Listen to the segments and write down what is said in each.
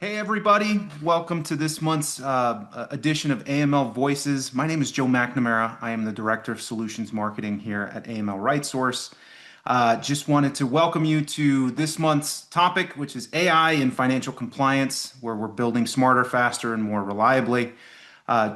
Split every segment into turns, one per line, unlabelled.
Hey everybody, welcome to this month's edition of AML Voices. My name is Joe McNamara. I am the Director of Solutions Marketing here at AML RightSource. Just wanted to welcome you to this month's topic, which is AI in financial compliance, where we're building smarter, faster, and more reliably.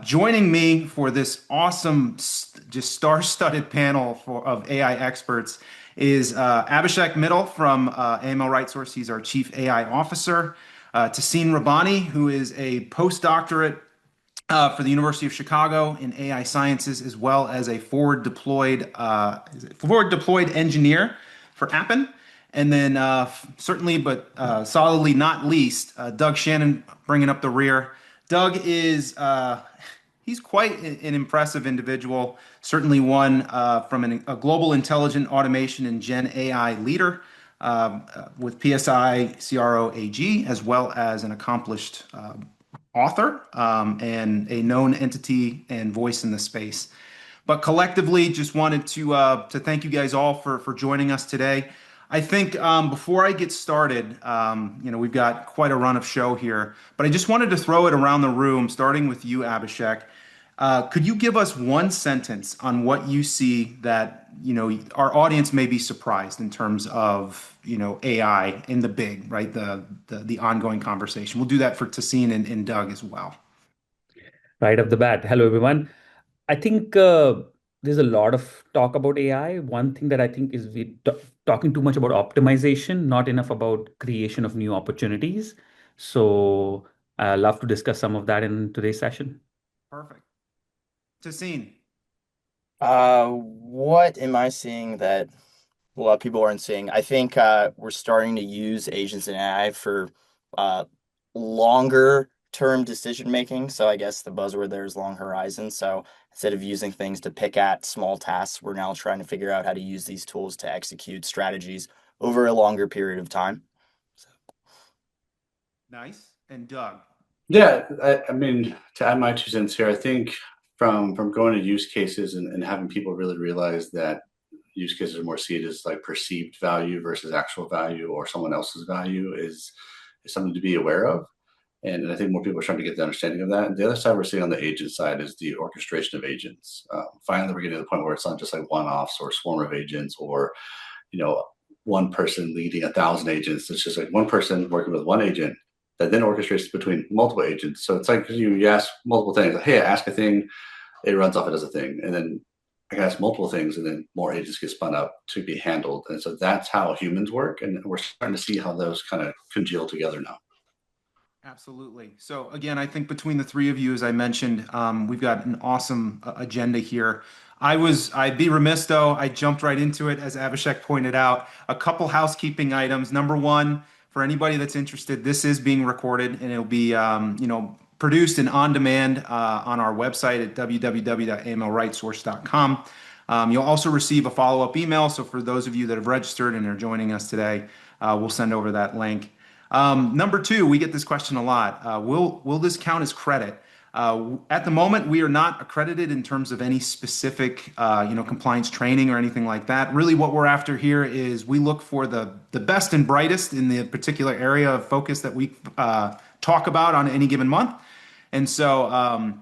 Joining me for this awesome, just star-studded panel of AI experts is Abhishek Mittal from AML RightSource. He's our Chief AI Officer. Tassine Rabbani, who is a postdoctorate for the University of Chicago in AI sciences, as well as a forward deployed engineer for Appen. And then certainly, but solidly not least, Doug Shannon bringing up the rear. Doug is he's quite an impressive individual, certainly one from a global intelligent automation and Gen AI leader with PSI CRO AG, as well as an accomplished author and a known entity and voice in the space. But collectively, just wanted to thank you guys all for joining us today. I think before I get started, we've got quite a run of show here, but I just wanted to throw it around the room, starting with you, Abhishek. Could you give us one sentence on what you see that, our audience may be surprised in terms of, AI in the big, right? The ongoing conversation. We'll do that for Tassine and Doug as well.
Right off the bat. Hello, everyone. I think there's a lot of talk about AI. One thing that I think is talking too much about optimization, not enough about creation of new opportunities. So I love to discuss some of that in today's session.
Perfect. Tassine.
What am I seeing that a lot of people aren't seeing? I think we're starting to use agents in AI for uh, longer term decision making. So I guess the buzzword there is long horizon. So instead of using things to pick at small tasks, we're now trying to figure out how to use these tools to execute strategies over a longer period of time. So,
Nice. And Doug.
Yeah, I mean, to add my 2 cents here, I think from going to use cases and having people really realize that use cases are more seen as like perceived value versus actual value or someone else's value is something to be aware of. And I think more people are starting to get the understanding of that. And the other side we're seeing on the agent side is the orchestration of agents. Finally, we're getting to the point where it's not just like one-offs or swarm of agents or, you know, one person leading 1,000 agents. It's just like one person working with one agent that then orchestrates between multiple agents. So it's like you ask multiple things. Like, hey, I ask a thing, it runs off it as a thing, and then I can ask multiple things, and then more agents get spun up to be handled. And so that's how humans work, and we're starting to see how those kind of congeal together now.
Absolutely. So again, I think between the three of you, as I mentioned, we've got an awesome agenda here. I'd be remiss though, I jumped right into it, as Abhishek pointed out. A couple housekeeping items. Number one, for anybody that's interested, this is being recorded and it'll be, produced and on demand on our website at www.amlrightsource.com. You'll also receive a follow-up email. So for those of you that have registered and are joining us today, we'll send over that link. Number two, we get this question a lot. Will this count as credit? At the moment, we are not accredited in terms of any specific, compliance training or anything like that. Really, what we're after here is we look for the best and brightest in the particular area of focus that we talk about on any given month. And so,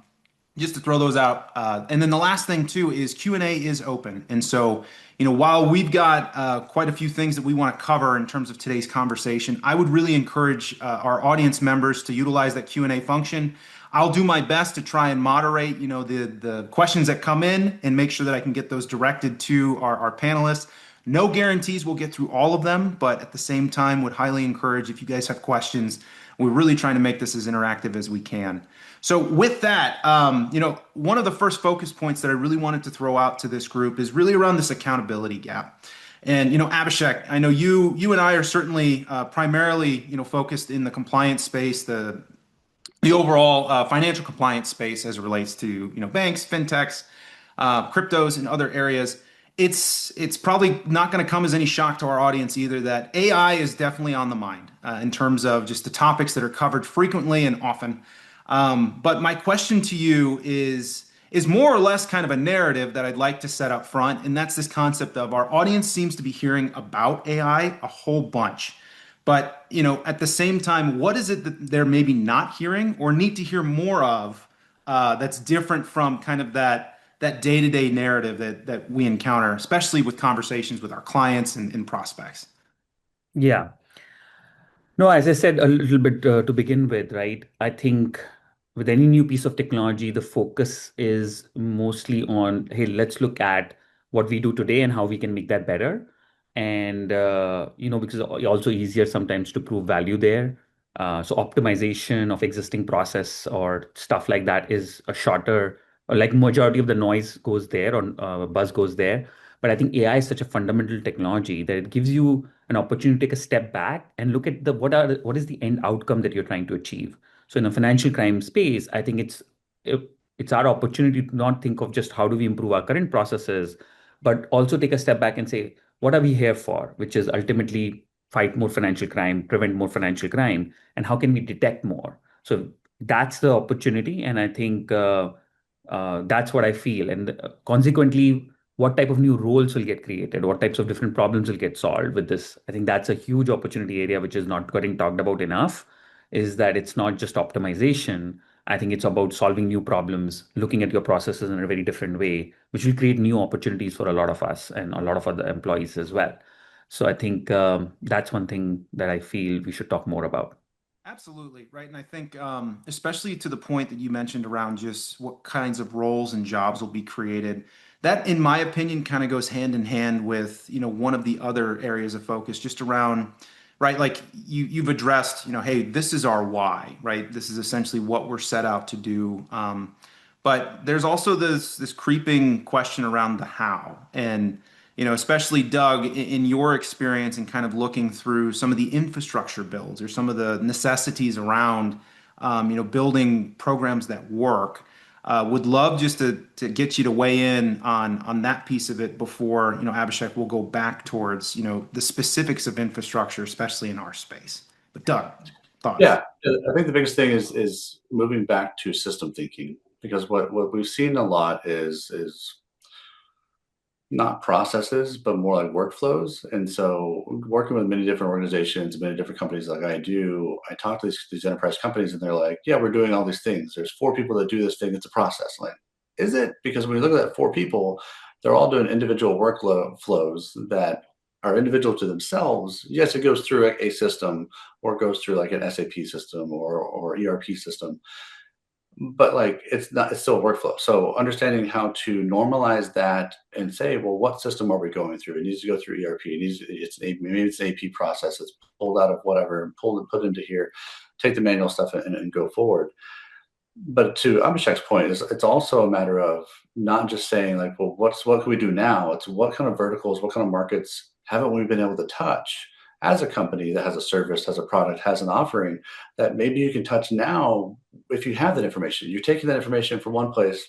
just to throw those out. And then the last thing too is Q&A is open. And so, while we've got quite a few things that we want to cover in terms of today's conversation, I would really encourage our audience members to utilize that Q&A function. I'll do my best to try and moderate, the questions that come in and make sure that I can get those directed to our panelists. No guarantees we'll get through all of them, but at the same time, would highly encourage if you guys have questions. We're really trying to make this as interactive as we can. So with that, one of the first focus points that I really wanted to throw out to this group is really around this accountability gap. And, Abhishek, I know you and I are certainly primarily, focused in the compliance space, the overall financial compliance space as it relates to, banks, fintechs, cryptos, and other areas. It's probably not going to come as any shock to our audience either that AI is definitely on the mind in terms of just the topics that are covered frequently and often. But my question to you is more or less kind of a narrative that I'd like to set up front, and that's this concept of our audience seems to be hearing about AI a whole bunch, But, at the same time, what is it that they're maybe not hearing or need to hear more of that's different from kind of that day-to-day narrative that we encounter, especially with conversations with our clients and prospects?
Yeah. No, as I said a little bit to begin with, right? I think with any new piece of technology, the focus is mostly on, hey, let's look at what we do today and how we can make that better. And, because it's also easier sometimes to prove value there. So optimization of existing process or stuff like that is a shorter, or like majority of the noise goes there or buzz goes there. But I think AI is such a fundamental technology that it gives you an opportunity to take a step back and look at what is the end outcome that you're trying to achieve. So in a financial crime space, I think it's our opportunity to not think of just how do we improve our current processes, but also take a step back and say, what are we here for? Which is ultimately fight more financial crime, prevent more financial crime, and how can we detect more? So that's the opportunity, and I think that's what I feel. And consequently, what type of new roles will get created, what types of different problems will get solved with this. I think that's a huge opportunity area which is not getting talked about enough, is that it's not just optimization. I think it's about solving new problems, looking at your processes in a very different way, which will create new opportunities for a lot of us and a lot of other employees as well. So I think that's one thing that I feel we should talk more about.
Absolutely, right. And I think, especially to the point that you mentioned around just what kinds of roles and jobs will be created, that, in my opinion, kind of goes hand in hand with, one of the other areas of focus just around, right? Like you've addressed, hey, this is our why, right? This is essentially what we're set out to do. But there's also this creeping question around the how. And, especially Doug, in your experience and kind of looking through some of the infrastructure builds or some of the necessities around, building programs that work. Would love just to get you to weigh in on that piece of it before, Abhishek will go back towards, the specifics of infrastructure, especially in our space. But Doug, thoughts?
Yeah, I think the biggest thing is moving back to system thinking, because what we've seen a lot is not processes, but more like workflows. And so working with many different organizations, many different companies like I do, I talk to these enterprise companies and they're like, yeah, we're doing all these things. There's 4 people that do this thing. It's a process. Like, is it? Because when you look at that 4 people, they're all doing individual workflow flows that are individual to themselves. Yes, it goes through a system or it goes through like an SAP system or ERP system, but like it's still a workflow. So understanding how to normalize that and say, well, what system are we going through? It needs to go through ERP. Maybe it's an AP process. It's pulled out of whatever and pulled and put into here. Take the manual stuff and go forward. But to Abhishek's point, it's also a matter of not just saying like, well, what can we do now? It's what kind of verticals, what kind of markets haven't we been able to touch as a company that has a service, has a product, has an offering that maybe you can touch now if you have that information. You're taking that information from one place,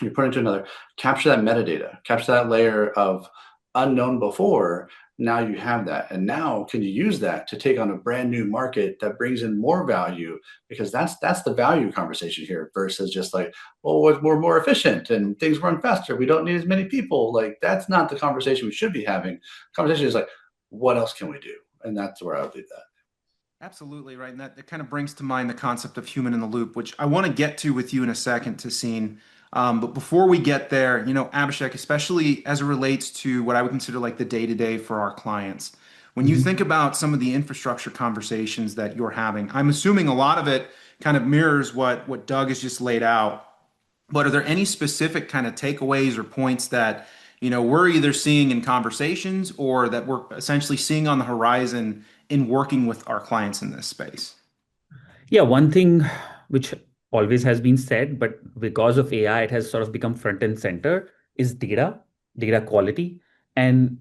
you put it into another, capture that metadata, capture that layer of unknown before. Now you have that. And now can you use that to take on a brand new market that brings in more value? Because that's the value conversation here versus just like, oh, we're more efficient and things run faster. We don't need as many people. Like that's not the conversation we should be having. Conversation is like, what else can we do? And that's where I would leave that.
Absolutely, right. And that kind of brings to mind the concept of human in the loop, which I want to get to with you in a second, Tassine. But before we get there, Abhishek, especially as it relates to what I would consider like the day-to-day for our clients, when you think about some of the infrastructure conversations that you're having, I'm assuming a lot of it kind of mirrors what Doug has just laid out. But are there any specific kind of takeaways or points that, we're either seeing in conversations or that we're essentially seeing on the horizon in working with our clients in this space?
Yeah, one thing which always has been said, but because of AI, it has sort of become front and center is data quality. And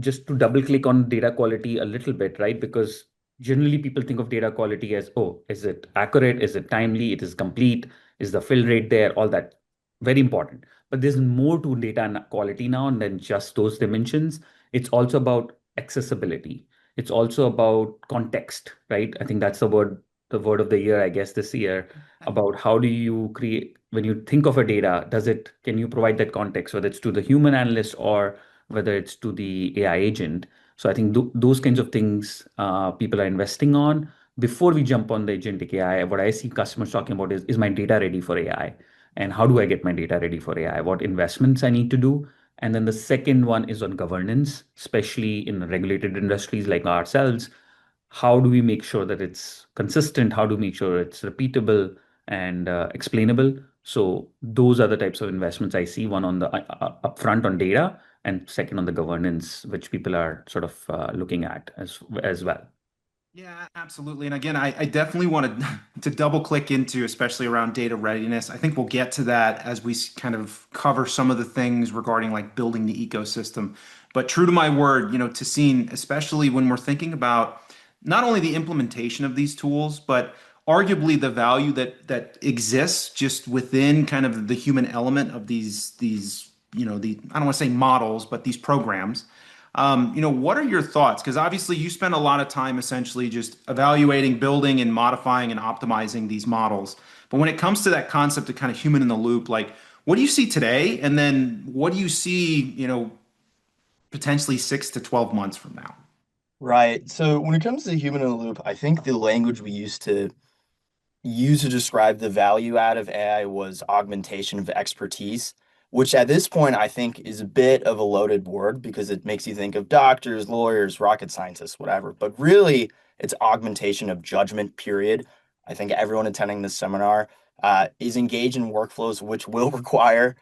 just to double click on data quality a little bit, right? Because generally people think of data quality as, oh, is it accurate? Is it timely? It is complete? Is the fill rate there? All that. Very important. But there's more to quality now than just those dimensions. It's also about accessibility. It's also about context, right? I think that's the word of the year, I guess, this year, about how do you create, when you think of a data, can you provide that context, whether it's to the human analyst or whether it's to the AI agent. So I think those kinds of things people are investing on. Before we jump on the agentic AI, what I see customers talking about is my data ready for AI? And how do I get my data ready for AI? What investments I need to do? And then the second one is on governance, especially in regulated industries like ourselves. How do we make sure that it's consistent? How do we make sure it's repeatable and explainable? So those are the types of investments I see. One on the upfront on data, and second on the governance, which people are sort of looking at as well.
Yeah, absolutely. And again, I definitely wanted to double click into, especially around data readiness. I think we'll get to that as we kind of cover some of the things regarding like building the ecosystem. But true to my word, to scene, especially when we're thinking about not only the implementation of these tools, but arguably the value that exists just within kind of the human element of these, the I don't want to say models, but these programs. What are your thoughts? Because obviously you spend a lot of time essentially just evaluating, building, and modifying and optimizing these models. But when it comes to that concept of kind of human in the loop, like what do you see today? And then what do you see, potentially 6 to 12 months from now?
Right. So when it comes to human in the loop, I think the language we used to describe the value add of AI was augmentation of expertise, which at this point I think is a bit of a loaded word because it makes you think of doctors, lawyers, rocket scientists, whatever. But really, it's augmentation of judgment, period. I think everyone attending this seminar is engaged in workflows which will require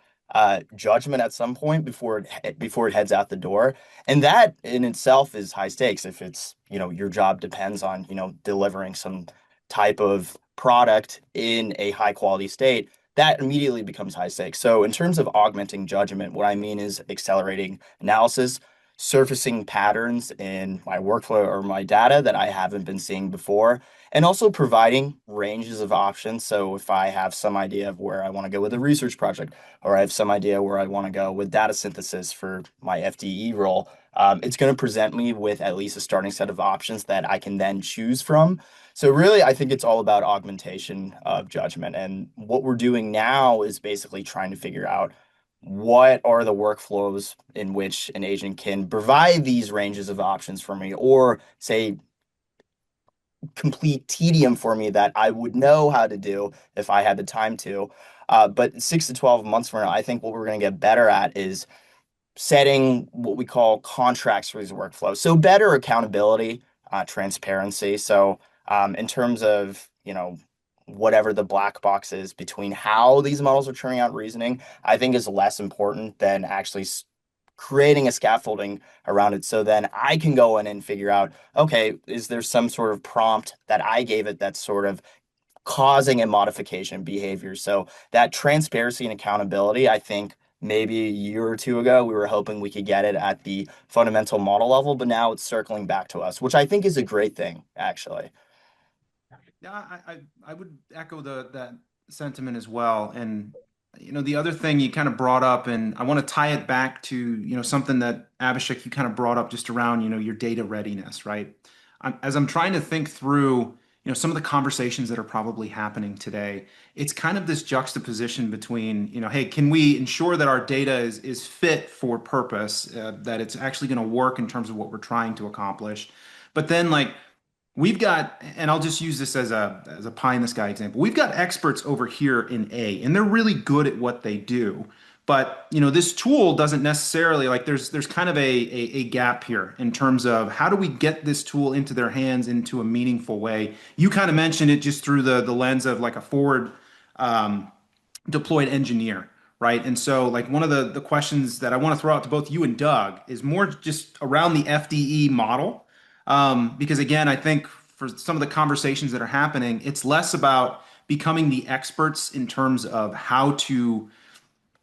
judgment at some point before it heads out the door. And that in itself is high stakes if it's, your job depends on, delivering some type of product in a high quality state, that immediately becomes high stakes. So, in terms of augmenting judgment, what I mean is accelerating analysis, surfacing patterns in my workflow or my data that I haven't been seeing before, and also providing ranges of options. So, if I have some idea of where I want to go with a research project, or I have some idea where I want to go with data synthesis for my FDE role, it's going to present me with at least a starting set of options that I can then choose from. So really, I think it's all about augmentation of judgment. And what we're doing now is basically trying to figure out what are the workflows in which an agent can provide these ranges of options for me, or say complete tedium for me that I would know how to do if I had the time to. But 6 to 12 months from now, I think what we're going to get better at is setting what we call contracts for these workflows. So better accountability, transparency. So in terms of, whatever the black box is between how these models are turning out reasoning, I think is less important than actually creating a scaffolding around it. So then I can go in and figure out, okay, is there some sort of prompt that I gave it that's sort of causing a modification in behavior? So that transparency and accountability, I think maybe a year or two ago, we were hoping we could get it at the fundamental model level, but now it's circling back to us, which I think is a great thing, actually.
Yeah, I would echo that sentiment as well. And the other thing you kind of brought up, and I want to tie it back to something that Abhishek you kind of brought up just around your data readiness, right? As I'm trying to think through some of the conversations that are probably happening today, it's kind of this juxtaposition between hey, can we ensure that our data is fit for purpose, that it's actually going to work in terms of what we're trying to accomplish, but then like we've got, and I'll just use this as a pie in the sky example. We've got experts over here in A, and they're really good at what they do. But this tool doesn't necessarily like there's kind of a gap here in terms of how do we get this tool into their hands into a meaningful way. You kind of mentioned it just through the lens of like a forward um, deployed engineer, right? And so like one of the questions that I want to throw out to both you and Doug is more just around the FDE model. Because again, I think for some of the conversations that are happening, it's less about becoming the experts in terms of how to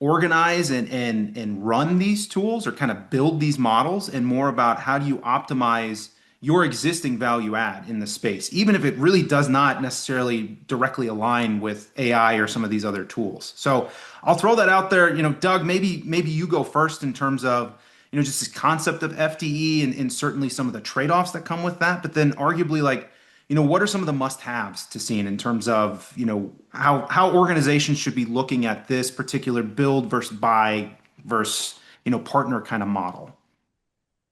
organize and run these tools or kind of build these models, and more about how do you optimize your existing value add in the space, even if it really does not necessarily directly align with AI or some of these other tools. So I'll throw that out there. Doug, maybe you go first in terms of just this concept of FDE and certainly some of the trade-offs that come with that. But then arguably like, what are some of the must-haves to see in terms of, how organizations should be looking at this particular build versus buy versus, partner kind of model?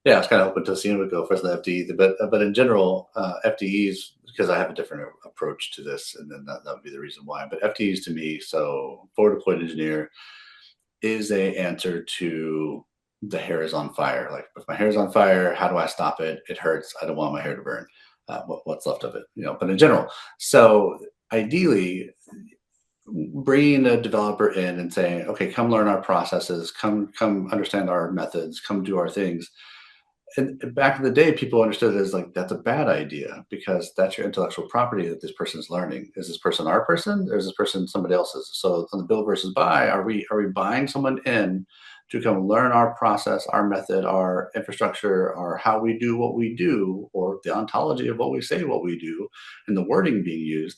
Yeah, I was kind of hoping Tocino would go first, the FDE, but in general, FDEs, because I have a different approach to this, and then that would be the reason why. But FDEs to me, so forward deployed engineer is a answer to the hair is on fire. Like if my hair is on fire, how do I stop it? It hurts. I don't want my hair to burn. What's left of it, But in general, so ideally, bringing a developer in and saying, okay, come learn our processes, come understand our methods, come do our things. And back in the day, people understood it as like that's a bad idea because that's your intellectual property that this person's learning. Is this person our person, or is this person somebody else's? So on the build versus buy, are we buying someone in to come learn our process, our method, our infrastructure, or how we do what we do, or the ontology of what we say what we do, and the wording being used?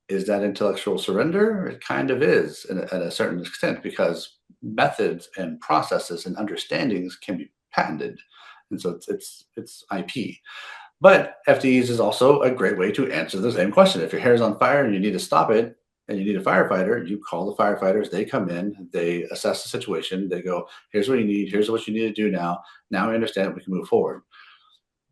Is that intellectual surrender? It kind of is at a certain extent because methods and processes and understandings can be patented, and so it's IP. But FDEs is also a great way to answer the same question. If your hair is on fire and you need to stop it, and you need a firefighter, you call the firefighters. They come in, they assess the situation. They go, "Here's what you need. Here's what you need to do now. Now we understand. We can move forward."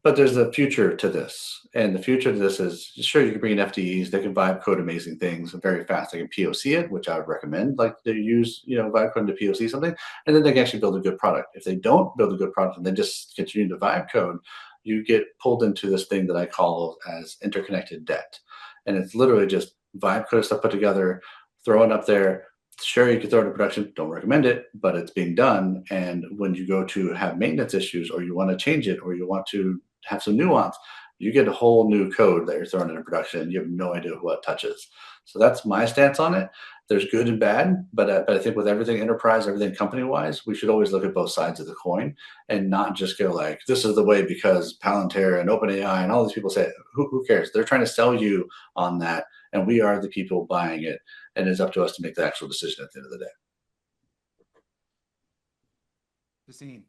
But there's a future to this, and the future to this is sure you can bring in FDEs. They can vibe code amazing things very fast. They can POC it, which I would recommend. Like they use vibe code to POC something, and then they can actually build a good product. If they don't build a good product and they just continue to vibe code, you get pulled into this thing that I call as interconnected debt, and it's literally just vibe code stuff put together, throw it up there. Sure, you can throw it in production. Don't recommend it, but it's being done. And when you go to have maintenance issues, or you want to change it, or you want to have some nuance, you get a whole new code that you're throwing into production and you have no idea what touches. So that's my stance on it. There's good and bad, but I think with everything enterprise, everything company wise, we should always look at both sides of the coin and not just go like, this is the way because Palantir and OpenAI and all these people say, who cares? They're trying to sell you on that, and we are the people buying it, and it's up to us to make the actual decision at the end of the day.
Justine.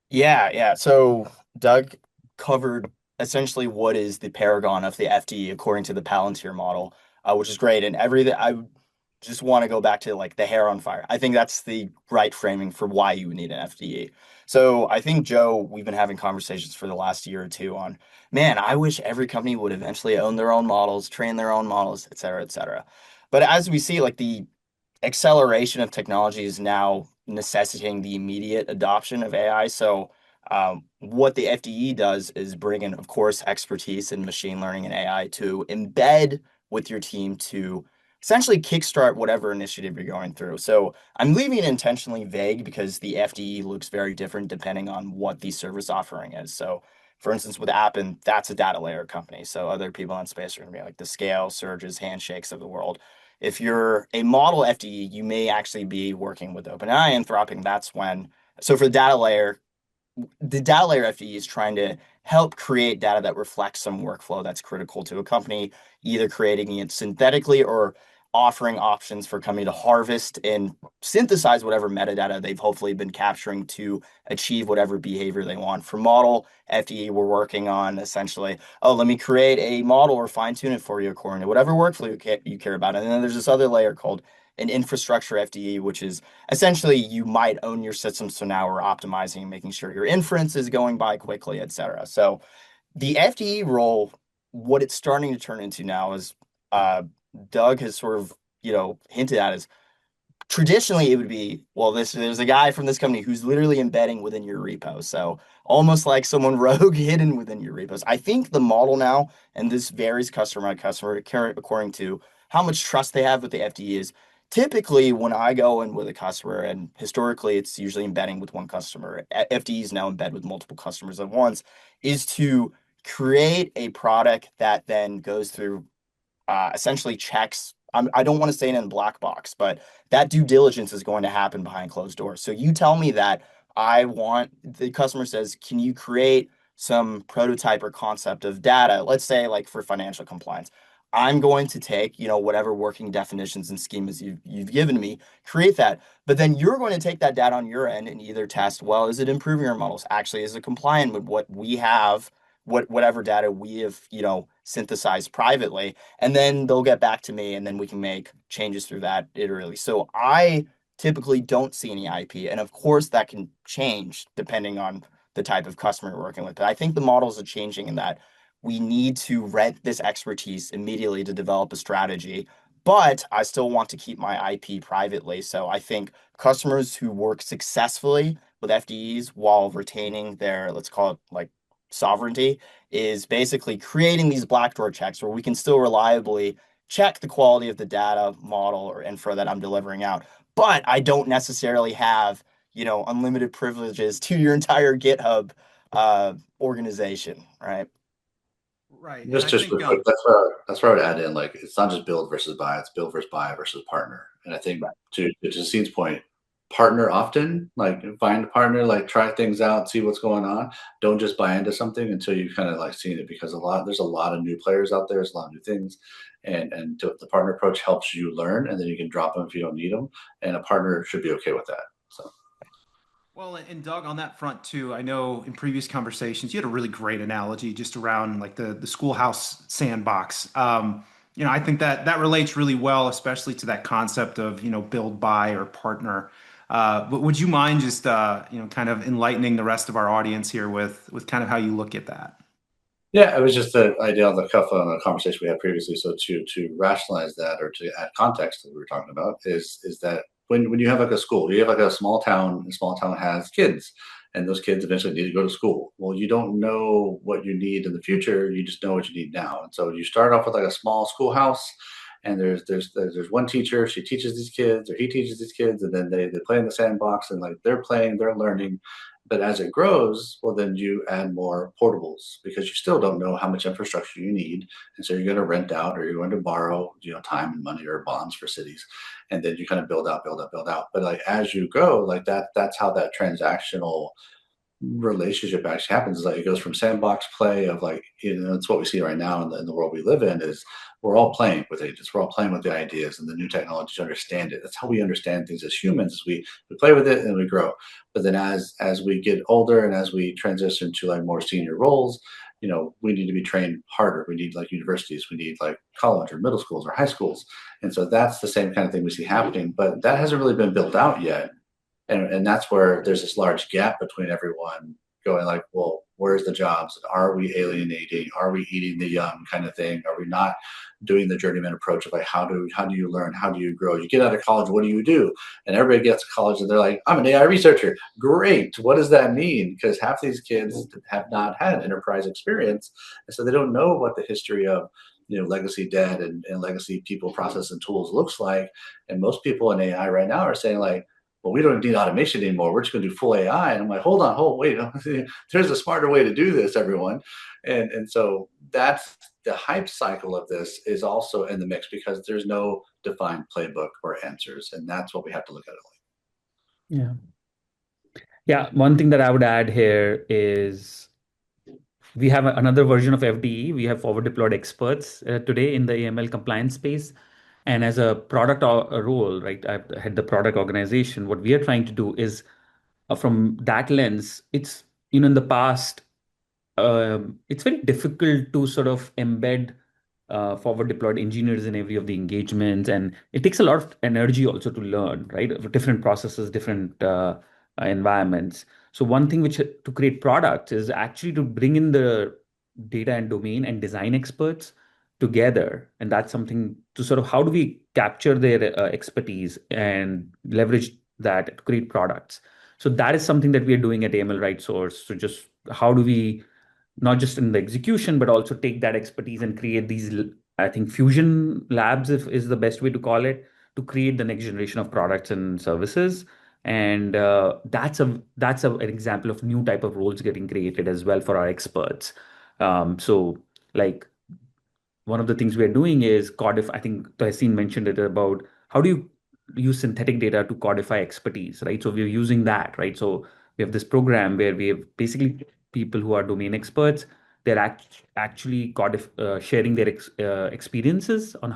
Yeah. So Doug covered essentially what is the paragon of the FDE according to the Palantir model, which is great. And everything I just want to go back to like the hair on fire. I think that's the right framing for why you would need an FDE. So I think Joe, we've been having conversations for the last year or two on, man, I wish every company would eventually own their own models, train their own models, et cetera, et cetera. But as we see, like the acceleration of technology is now necessitating the immediate adoption of AI. So, what the FDE does is bring in, of course, expertise in machine learning and AI to embed with your team to essentially kickstart whatever initiative you're going through. So, I'm leaving it intentionally vague because the FDE looks very different depending on what the service offering is. So, for instance, with Appen, that's a data layer company. So, other people in space are going to be like the Scale, Surges, Handshakes of the world. If you're a model FDE, you may actually be working with OpenAI, Anthropic. That's when, so for the data layer FDE is trying to help create data that reflects some workflow that's critical to a company, either creating it synthetically or offering options for a company to harvest and synthesize whatever metadata they've hopefully been capturing to achieve whatever behavior they want. For model FDE, we're working on essentially, oh, let me create a model or fine tune it for you according to whatever workflow you care about. And then there's this other layer called an infrastructure FDE, which is essentially you might own your system. So now we're optimizing, making sure your inference is going by quickly, et cetera. So the FDE role, what it's starting to turn into now is Doug has sort of, hinted at is traditionally it would be, well, there's a guy from this company who's literally embedding within your repo. So almost like someone rogue hidden within your repos. I think the model now, and this varies customer by customer according to how much trust they have with the FDE is typically when I go in with a customer, and historically it's usually embedding with one customer, FDEs now embed with multiple customers at once, is to create a product that then goes through essentially checks. I don't want to say it in a black box, but that due diligence is going to happen behind closed doors. So you tell me that the customer says, can you create some prototype or concept of data? Let's say like for financial compliance. I'm going to take, whatever working definitions and schemas you've given me, create that. But then you're going to take that data on your end and either test, well, is it improving our models? Actually, is it compliant with what we have, whatever data we have, synthesized privately? And then they'll get back to me and then we can make changes through that iteratively. So I typically don't see any IP. And of course that can change depending on the type of customer we're working with. But I think the models are changing in that we need to rent this expertise immediately to develop a strategy, but I still want to keep my IP privately. So I think customers who work successfully with FDEs while retaining their, let's call it like sovereignty, is basically creating these backdoor checks where we can still reliably check the quality of the data model or info that I'm delivering out. But I don't necessarily have, unlimited privileges to your entire GitHub organization, right?
Right. And I
Just
think
real quick, that's where I would add in, like, it's not just build versus buy, it's build versus buy versus partner. And I think
Right.
to Jacine's point, partner often, like find a partner, like try things out, see what's going on. Don't just buy into something until you've kind of like seen it, because there's a lot of new players out there, there's a lot of new things. And the partner approach helps you learn, and then you can drop them if you don't need them. And a partner should be okay with that. So
Well, and Doug, on that front too, I know in previous conversations you had a really great analogy just around like the schoolhouse sandbox. I think that relates really well, especially to that concept of build, buy, or partner. But would you mind just kind of enlightening the rest of our audience here with kind of how you look at that?
yeah, it was just the idea on the cuff on a conversation we had previously. So to rationalize that, or to add context that we were talking about, is that when you have like a school, you have like a small town. A small town has kids, and those kids eventually need to go to school. Well, you don't know what you need in the future. You just know what you need now. And so you start off with like a small schoolhouse, and there's one teacher. She teaches these kids, or he teaches these kids, and then they play in the sandbox, and like they're playing, they're learning. But as it grows, well, then you add more portables, because you still don't know how much infrastructure you need. And so you're going to rent out, or you're going to borrow, time and money or bonds for cities. And then you kind of build out, build out, build out. But like as you go, like that's how that transactional relationship actually happens. Is like it goes from sandbox play of like, it's what we see right now in the world we live in, is we're all playing with agents, we're all playing with the ideas and the new technology to understand it. That's how we understand things as humans, is we play with it and we grow. But then as we get older and as we transition to like more senior roles, we need to be trained harder. We need like universities, we need like college or middle schools or high schools. And so that's the same kind of thing we see happening, but that hasn't really been built out yet. And that's where there's this large gap between everyone going like, well, where's the jobs? Are we alienating? Are we eating the young kind of thing? Are we not doing the journeyman approach of like, how do you learn? How do you grow? You get out of college, what do you do? And everybody gets to college and they're like, I'm an AI researcher. Great. What does that mean? Because half these kids have not had enterprise experience. And so they don't know what the history of legacy debt and legacy people, process, and tools looks like. And most people in AI right now are saying like, well, we don't need automation anymore. We're just going to do full AI. And I'm like, wait, there's a smarter way to do this, everyone. And so that's the hype cycle of this is also in the mix, because there's no defined playbook or answers. And that's what we have to look at it like.
Yeah. Yeah. One thing that I would add here is we have another version of FDE. We have forward deployed experts today in the AML compliance space. And as a product role, right, I've had the product organization. What we are trying to do is from that lens, it's, in the past, it's very difficult to sort of embed forward deployed engineers in every of the engagements. And it takes a lot of energy also to learn, right? Of different processes, different environments. So one thing which to create products is actually to bring in the data and domain and design experts together. And that's something to sort of how do we capture their expertise and leverage that to create products. So that is something that we are doing at AML Right Source. So just how do we not just in the execution, but also take that expertise and create these, I think, fusion labs, if is the best way to call it, to create the next generation of products and services. And an example of new type of roles getting created as well for our experts. So like one of the things we are doing is codify. I think Tahsin mentioned it about how do you use synthetic data to codify expertise, right? So we're using that, right? So we have this program where we have basically people who are domain experts. They're actually sharing their experiences on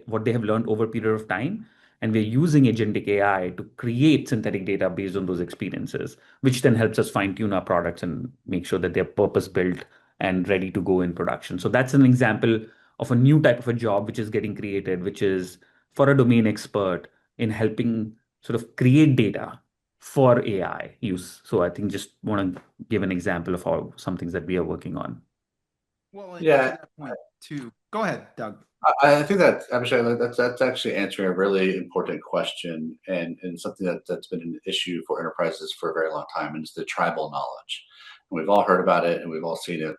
what they have learned over a period of time. And we're using agentic AI to create synthetic data based on those experiences, which then helps us fine tune our products and make sure that they're purpose built and ready to go in production. So that's an example of a new type of a job which is getting created, which is for a domain expert in helping sort of create data for AI use. So I think just want to give an example of how some things that we are working on.
Well, and to
Yeah,
that point too. Go ahead, Doug.
I think that Abhishek, that's actually answering a really important question and something that's been an issue for enterprises for a very long time, and it's the tribal knowledge. And we've all heard about it and we've all seen it.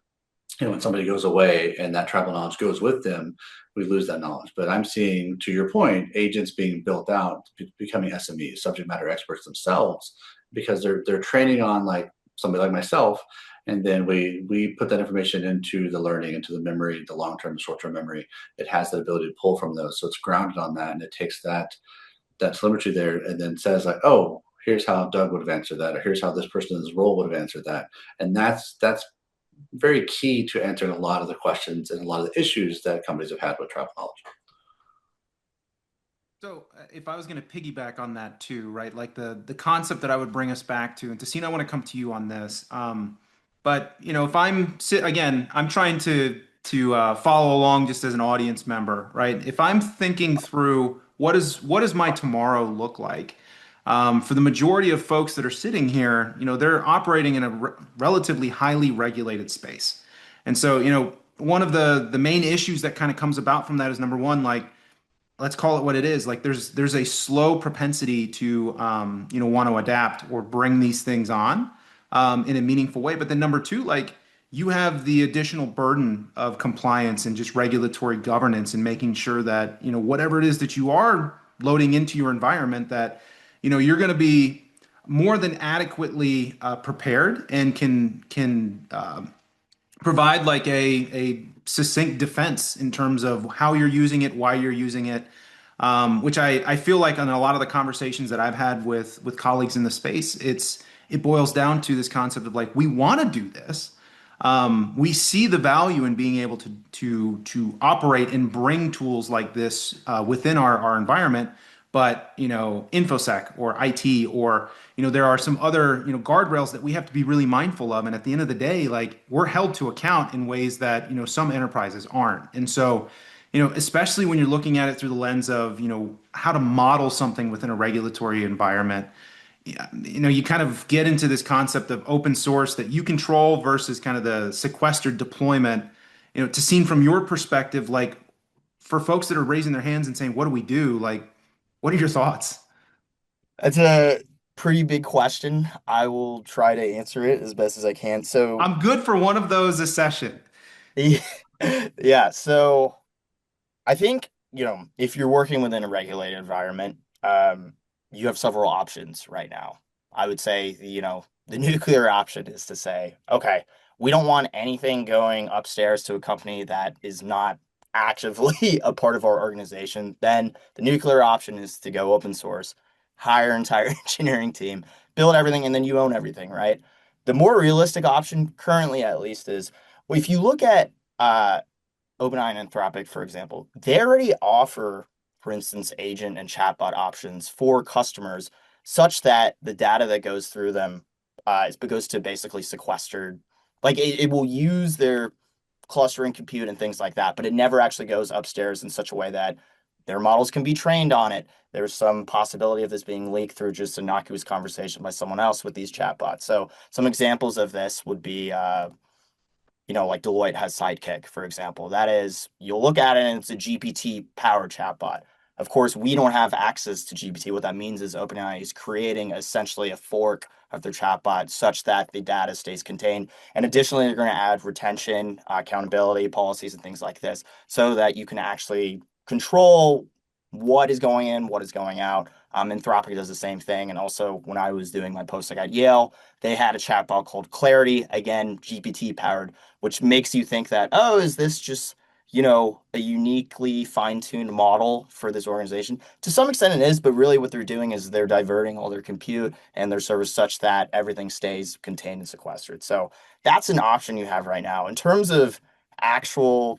When somebody goes away and that tribal knowledge goes with them, we lose that knowledge. But I'm seeing, to your point, agents being built out, becoming SMEs, subject matter experts themselves, because they're training on like somebody like myself, and then we put that information into the learning, into the memory, the long term, short term memory. It has the ability to pull from those, so it's grounded on that, and it takes that telemetry there, and then says like, oh, here's how Doug would have answered that, or here's how this person in this role would have answered that, and that's very key to answering a lot of the questions and a lot of the issues that companies have had with tribal knowledge.
So if I was going to piggyback on that too, right? Like the concept that I would bring us back to, and Tessina, I want to come to you on this. But if I'm trying to follow along just as an audience member, right? If I'm thinking through what does my tomorrow look like? For the majority of folks that are sitting here, they're operating in a relatively highly regulated space, and so one of the main issues that kind of comes about from that is number one, like let's call it what it is. Like there's a slow propensity to want to adapt or bring these things on in a meaningful way. But then number two, like you have the additional burden of compliance and just regulatory governance and making sure that whatever it is that you are loading into your environment, that you're going to be more than adequately prepared and can provide like a succinct defense in terms of how you're using it, why you're using it, which I feel like in a lot of the conversations that I've had with colleagues in the space, it boils down to this concept of like, we want to do this. We see the value in being able to operate and bring tools like this within our environment, but infosec or IT or there are some other guardrails that we have to be really mindful of, and at the end of the day, like we're held to account in ways that some enterprises aren't. And so especially when you're looking at it through the lens of how to model something within a regulatory environment, you kind of get into this concept of open source that you control versus kind of the sequestered deployment. To seen from your perspective, like for folks that are raising their hands and saying, "What do we do?" Like, what are your thoughts?
That's a pretty big question. I will try to answer it as best as I can. So,
I'm good for one of those a session.
yeah, so I think, if you're working within a regulated environment, you have several options right now. I would say, the nuclear option is to say, okay, we don't want anything going upstairs to a company that is not actively a part of our organization. Then the nuclear option is to go open source, hire an entire engineering team, build everything, and then you own everything, right? The more realistic option, currently at least, is well, if you look at OpenAI and Anthropic, for example, they already offer, for instance, agent and chatbot options for customers such that the data that goes through them goes to basically sequestered. Like it will use their clustering compute and things like that, but it never actually goes upstairs in such a way that their models can be trained on it. There's some possibility of this being leaked through just innocuous conversation by someone else with these chatbots. So some examples of this would be like Deloitte has Sidekick, for example. That is, you'll look at it and it's a GPT powered chatbot. Of course, we don't have access to GPT. What that means is OpenAI is creating essentially a fork of their chatbot such that the data stays contained. And additionally, they're going to add retention, accountability policies, and things like this so that you can actually control what is going in, what is going out. Anthropic does the same thing. And also, when I was doing my postdoc at Yale, they had a chatbot called Clarity, again, GPT powered, which makes you think that, oh, is this just, a uniquely fine-tuned model for this organization? To some extent it is, but really what they're doing is they're diverting all their compute and their servers such that everything stays contained and sequestered. So that's an option you have right now. In terms of actual,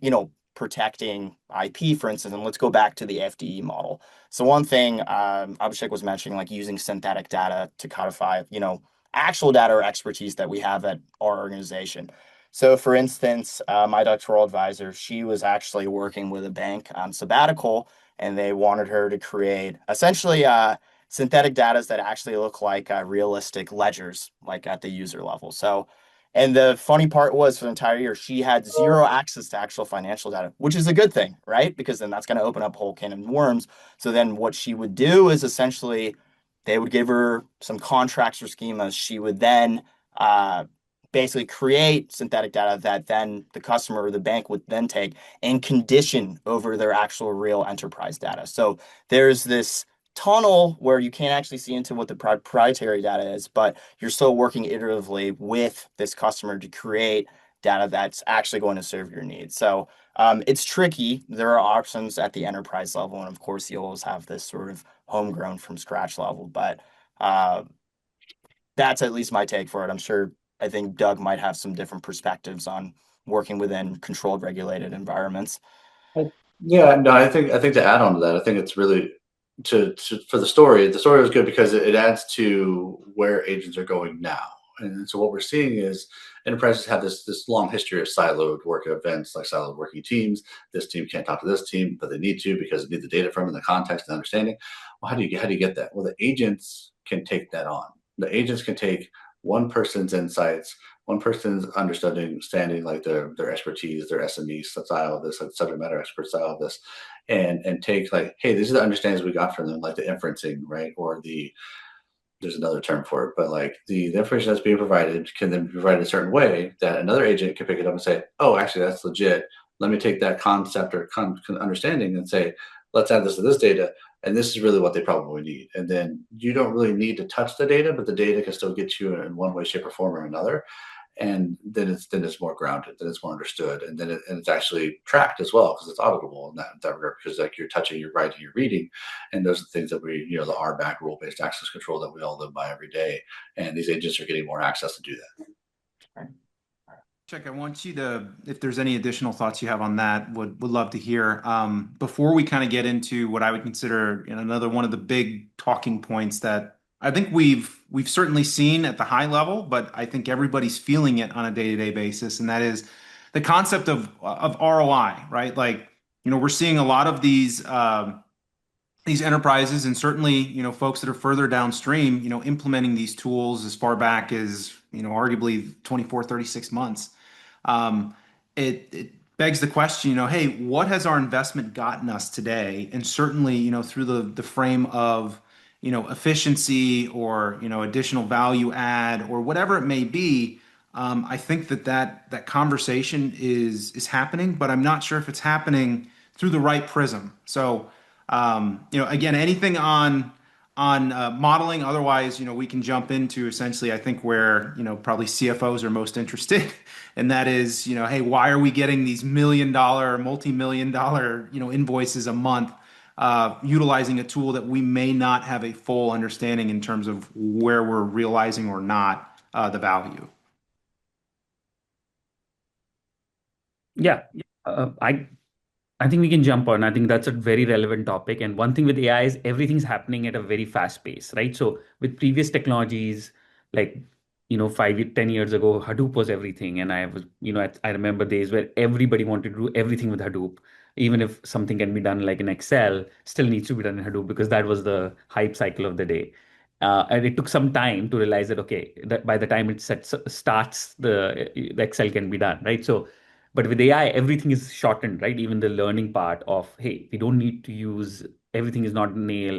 protecting IP, for instance, and let's go back to the FDE model. So one thing Abhishek was mentioning, like using synthetic data to codify, actual data or expertise that we have at our organization. So, for instance, my doctoral advisor, she was actually working with a bank on sabbatical, and they wanted her to create essentially synthetic data that actually look like realistic ledgers, like at the user level. So, and the funny part was for the entire year, she had zero access to actual financial data, which is a good thing, right? Because then that's going to open up a whole can of worms. So then what she would do is essentially they would give her some contracts or schemas. She would then basically create synthetic data that then the customer or the bank would then take and condition over their actual real enterprise data. So there's this tunnel where you can't actually see into what the proprietary data is, but you're still working iteratively with this customer to create data that's actually going to serve your needs. So it's tricky. There are options at the enterprise level, and of course, you always have this sort of homegrown from scratch level. But that's at least my take for it. I think Doug might have some different perspectives on working within controlled, regulated environments.
Yeah, no, I think to add on to that, I think it's really for the story. The story was good because it adds to where agents are going now. And so what we're seeing is enterprises have this long history of siloed work events, like siloed working teams. This team can't talk to this team, but they need to because they need the data from and the context and understanding. Well, how do you get that? Well, the agents can take that on. The agents can take one person's insights, one person's understanding like their expertise, their SME style of this, like subject matter expert style of this, and take like, hey, these are the understandings we got from them, like the inferencing, right? Or there's another term for it, but like the information that's being provided can then be provided a certain way that another agent can pick it up and say, oh, actually that's legit. Let me take that concept or understanding and say, let's add this to this data. And this is really what they probably need. And then you don't really need to touch the data, but the data can still get you in one way, shape, or form or another. And then it's more grounded, then it's more understood, and then it's actually tracked as well because it's auditable in that regard, because like you're touching, you're writing, you're reading, and those are things that we, the RBAC, rule-based access control, that we all live by every day, and these agents are getting more access to do that.
Right.
Chuck, I want you to, if there's any additional thoughts you have on that, would love to hear. Before we kind of get into what I would consider another one of the big talking points that I think we've certainly seen at the high level, but I think everybody's feeling it on a day-to-day basis, and that is the concept of ROI, right? Like, we're seeing a lot of these enterprises, and certainly, folks that are further downstream, implementing these tools as far back as, arguably 24, 36 months. It begs the question, hey, what has our investment gotten us today? And certainly, through the frame of, efficiency or, additional value add or whatever it may be. I think that conversation is happening, but I'm not sure if it's happening through the right prism. So, again, anything on modeling. Otherwise, we can jump into essentially, I think, where, probably CFOs are most interested, and that is, hey, why are we getting these $1 million, multi-million-dollar, invoices a month, utilizing a tool that we may not have a full understanding in terms of where we're realizing or not the value.
Yeah, I think we can jump on. I think that's a very relevant topic. And one thing with AI is everything's happening at a very fast pace, right? So with previous technologies, like, 10 years ago, Hadoop was everything. And I was, I remember days where everybody wanted to do everything with Hadoop. Even if something can be done like in Excel, still needs to be done in Hadoop because that was the hype cycle of the day. And it took some time to realize that, okay, that by the time it starts, the Excel can be done, right? So but with AI, everything is shortened, right? Even the learning part of, hey, we don't need to use, everything is not nail,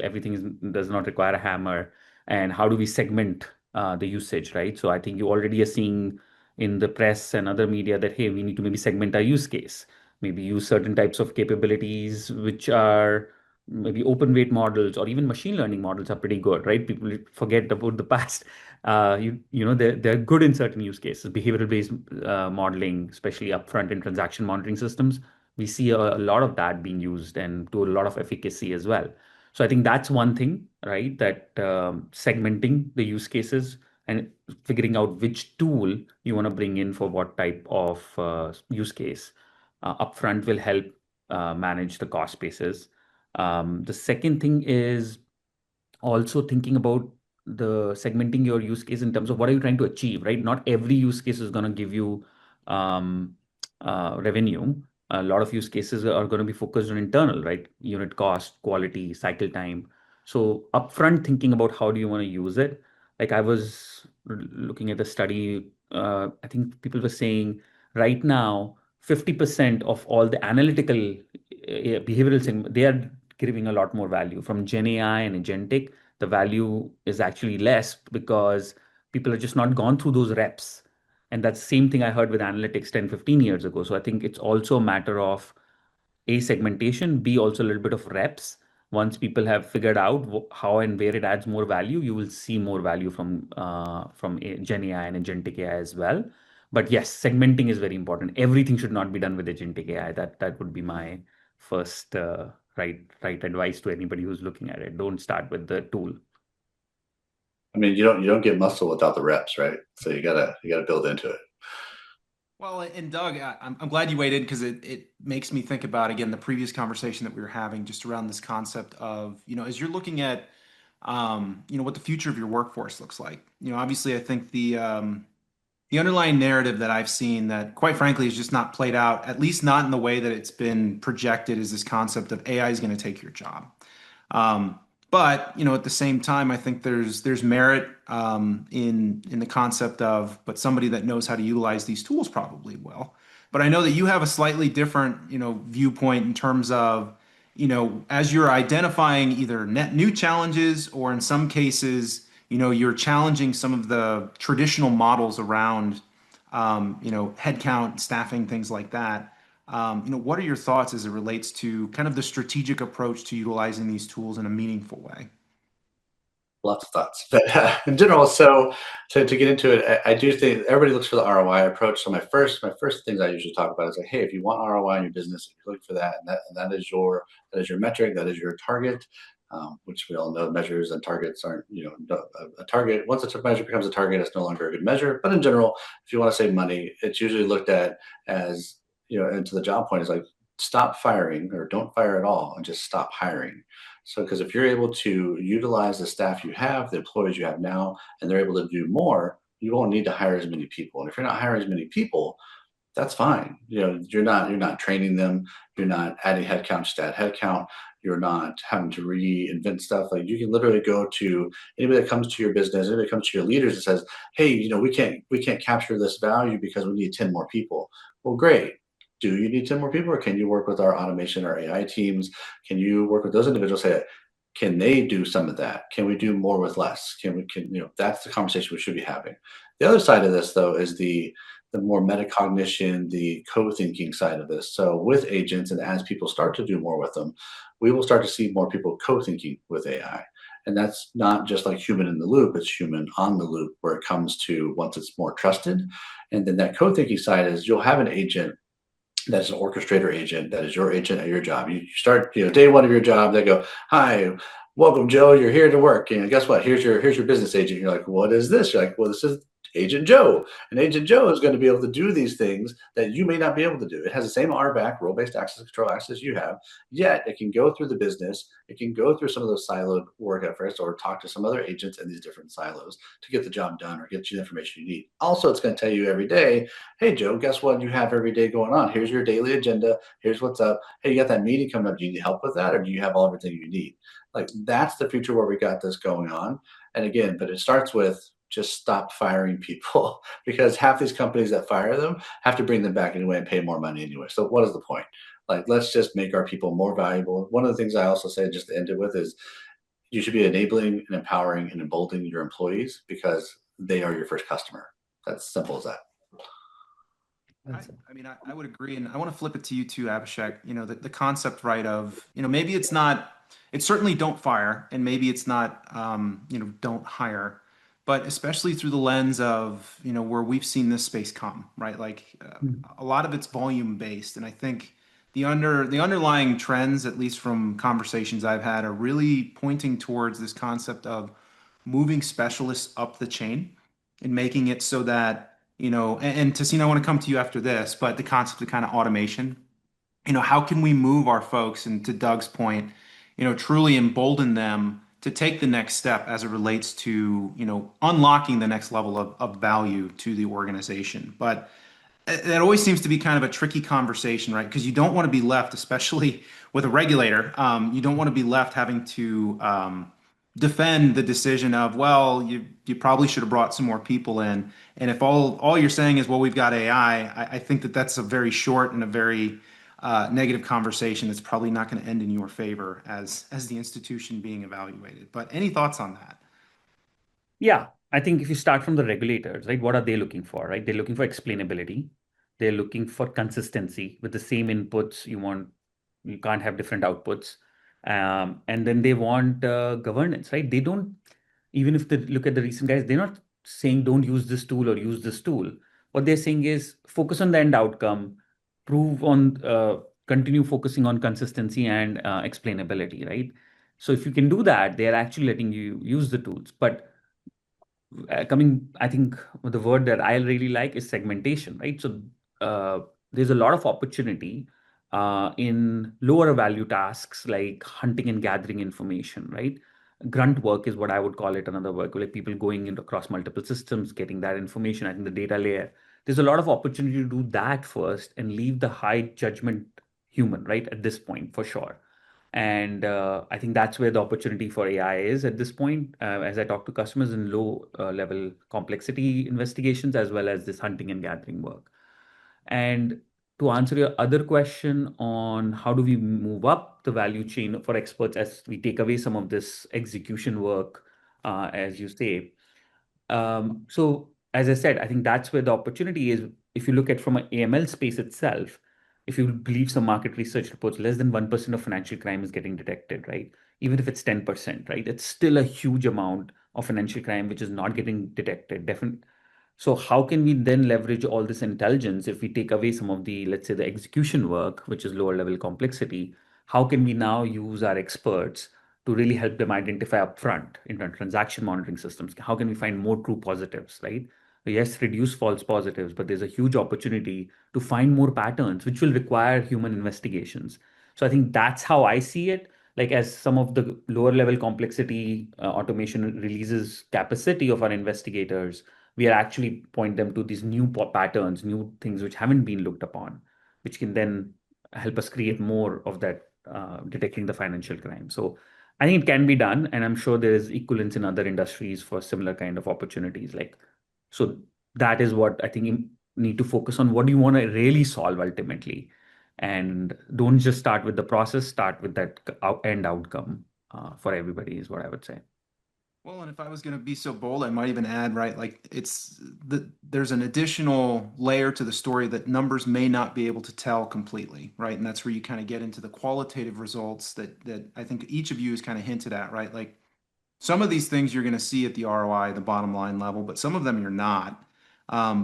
does not require a hammer. And how do we segment the usage, right? So I think you already are seeing in the press and other media that, hey, we need to maybe segment our use case, maybe use certain types of capabilities, which are maybe open weight models or even machine learning models are pretty good, right? People forget about the past. They're good in certain use cases. Behavioral based modeling, especially upfront in transaction monitoring systems, we see a lot of that being used and to a lot of efficacy as well. So I think that's one thing, right? That segmenting the use cases and figuring out which tool you want to bring in for what type of use case upfront will help manage the cost basis. The second thing is also thinking about the segmenting your use case in terms of what are you trying to achieve, right? Not every use case is going to give you um, revenue. A lot of use cases are going to be focused on internal, right? Unit cost, quality, cycle time. So upfront thinking about how do you want to use it. Like I was looking at a study, I think people were saying right now, 50% of all the analytical behavioral segment, they are giving a lot more value from Gen AI and agentic. The value is actually less because people have just not gone through those reps. And that's the same thing I heard with analytics 10, 15 years ago. So I think it's also a matter of A, segmentation, B, also a little bit of reps. Once people have figured out how and where it adds more value, you will see more value from Gen AI and agentic AI as well. But yes, segmenting is very important. Everything should not be done with agentic AI. That would be my first right advice to anybody who's looking at it. Don't start with the tool.
I mean, you don't get muscle without the reps, right? So you gotta build into it.
Well, and Doug, I'm glad you weighed in because it makes me think about, again, the previous conversation that we were having just around this concept of, as you're looking at, what the future of your workforce looks like. Obviously, I think the underlying narrative that I've seen that, quite frankly, is just not played out, at least not in the way that it's been projected, is this concept of AI is going to take your job. Um, but at the same time, I think there's merit in the concept of, but somebody that knows how to utilize these tools probably will. But I know that you have a slightly different viewpoint in terms of as you're identifying either net new challenges or in some cases you're challenging some of the traditional models around headcount, staffing, things like that. What are your thoughts as it relates to kind of the strategic approach to utilizing these tools in a meaningful way?
Lots of thoughts, but in general, so to get into it, I do think everybody looks for the ROI approach. So my first things I usually talk about is like, hey, if you want ROI in your business, if you're looking for that, and that is your metric, that is your target, which we all know measures and targets aren't a target. Once a measure becomes a target, it's no longer a good measure. But in general, if you want to save money, it's usually looked at as and to the job point is like stop firing or don't fire at all and just stop hiring. So, because if you're able to utilize the staff you have, the employees you have now, and they're able to do more, you won't need to hire as many people. And if you're not hiring as many people, that's fine. You're not training them. You're not adding headcount to add headcount. You're not having to reinvent stuff. Like you can literally go to anybody that comes to your business, anybody that comes to your leaders and says, "Hey, we can't capture this value because we need 10 more people." Well, great. Do you need 10 more people, or can you work with our automation or AI teams? Can you work with those individuals? Say, can they do some of that? Can we do more with less? That's the conversation we should be having. The other side of this, though, is the more metacognition, the co-thinking side of this. So with agents, and as people start to do more with them, we will start to see more people co-thinking with AI. And that's not just like human in the loop, it's human on the loop where it comes to once it's more trusted. And then that co-thinking side is you'll have an agent that's an orchestrator agent that is your agent at your job. You start, day one of your job, they go, "Hi, welcome, Joe. You're here to work. Guess what? Here's your business agent." You're like, "What is this?" You're like, "Well, this is Agent Joe." And Agent Joe is going to be able to do these things that you may not be able to do. It has the same RBAC, role-based access control access you have, yet it can go through the business. It can go through some of those siloed work efforts or talk to some other agents in these different silos to get the job done or get you the information you need. Also, it's going to tell you every day, "Hey, Joe, guess what you have every day going on? Here's your daily agenda. Here's what's up. Hey, you got that meeting coming up. Do you need help with that, or do you have everything you need?" Like that's the future where we got this going on. And again, but it starts with just stop firing people because half these companies that fire them have to bring them back anyway and pay more money anyway. So what is the point? Like, let's just make our people more valuable. One of the things I also say, just to end it with, is you should be enabling and empowering and emboldening your employees because they are your first customer. That's simple as that.
I mean, I would agree, and I want to flip it to you too, Abhishek. The concept, right, of maybe it's not, it's certainly don't fire, and maybe it's not, don't hire, but especially through the lens of where we've seen this space come, right? Like a lot of it's volume based, and I think the underlying trends, at least from conversations I've had, are really pointing towards this concept of moving specialists up the chain and making it so that and Tassina, I want to come to you after this, but the concept of kind of automation, how can we move our folks, and to Doug's point, truly embolden them to take the next step as it relates to unlocking the next level of value to the organization. But that always seems to be kind of a tricky conversation, right? Because you don't want to be left, especially with a regulator, you don't want to be left having to defend the decision of, well, you probably should have brought some more people in. And if all you're saying is, well, we've got AI, I think that that's a very short and a very negative conversation that's probably not going to end in your favor as the institution being evaluated. But any thoughts on that?
Yeah, I think if you start from the regulators, right, what are they looking for, right? They're looking for explainability. They're looking for consistency with the same inputs you want. You can't have different outputs. And then they want governance, right? They don't, even if they look at the recent guys, they're not saying don't use this tool or use this tool. What they're saying is focus on the end outcome, prove on, continue focusing on consistency and explainability, right? So if you can do that, they're actually letting you use the tools. But I think the word that I really like is segmentation, right? So there's a lot of opportunity in lower value tasks like hunting and gathering information, right? Grunt work is what I would call it, another work, like people going into across multiple systems, getting that information. I think the data layer, there's a lot of opportunity to do that first and leave the high judgment human, right? At this point, for sure. And I think that's where the opportunity for AI is at this point, as I talk to customers in low level complexity investigations, as well as this hunting and gathering work. And to answer your other question on how do we move up the value chain for experts as we take away some of this execution work, as you say, so as I said, I think that's where the opportunity is. If you look at from an AML space itself, if you believe some market research reports, less than 1% of financial crime is getting detected, right? Even if it's 10%, right? It's still a huge amount of financial crime which is not getting detected. Definitely. So how can we then leverage all this intelligence if we take away some of the, let's say, the execution work, which is lower level complexity? How can we now use our experts to really help them identify upfront in our transaction monitoring systems? How can we find more true positives, right? Yes, reduce false positives, but there's a huge opportunity to find more patterns, which will require human investigations. So I think that's how I see it. Like as some of the lower level complexity automation releases capacity of our investigators, we are actually point them to these new patterns, new things which haven't been looked upon, which can then help us create more of that detecting the financial crime. So I think it can be done, and I'm sure there is equivalence in other industries for similar kind of opportunities. Like, so that is what I think you need to focus on. What do you want to really solve ultimately, and don't just start with the process. Start with that end outcome for everybody. Is what I would say.
Well, and if I was going to be so bold, I might even add, right, like there's an additional layer to the story that numbers may not be able to tell completely, right? And that's where you kind of get into the qualitative results that I think each of you has kind of hinted at, right? Like some of these things you're going to see at the ROI, the bottom line level, but some of them you're not.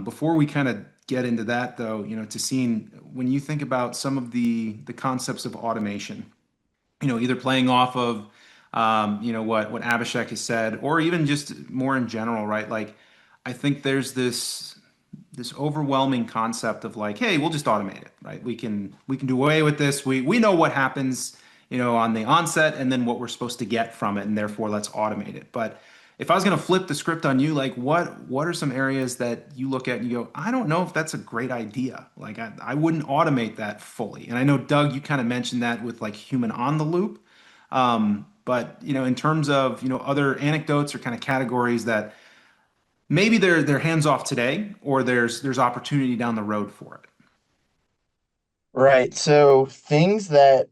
Before we kind of get into that, though, to seeing when you think about some of the concepts of automation, either playing off of, what Abhishek has said, or even just more in general, right? Like, I think there's this overwhelming concept of like, hey, we'll just automate it, right? We can do away with this. We know what happens, on the onset, and then what we're supposed to get from it, and therefore let's automate it. But if I was going to flip the script on you, like what are some areas that you look at and you go, I don't know if that's a great idea. Like I wouldn't automate that fully. And I know Doug, you kind of mentioned that with like human on the loop. But in terms of other anecdotes or kind of categories that maybe they're hands off today, or there's opportunity down the road for it.
Right. So things that,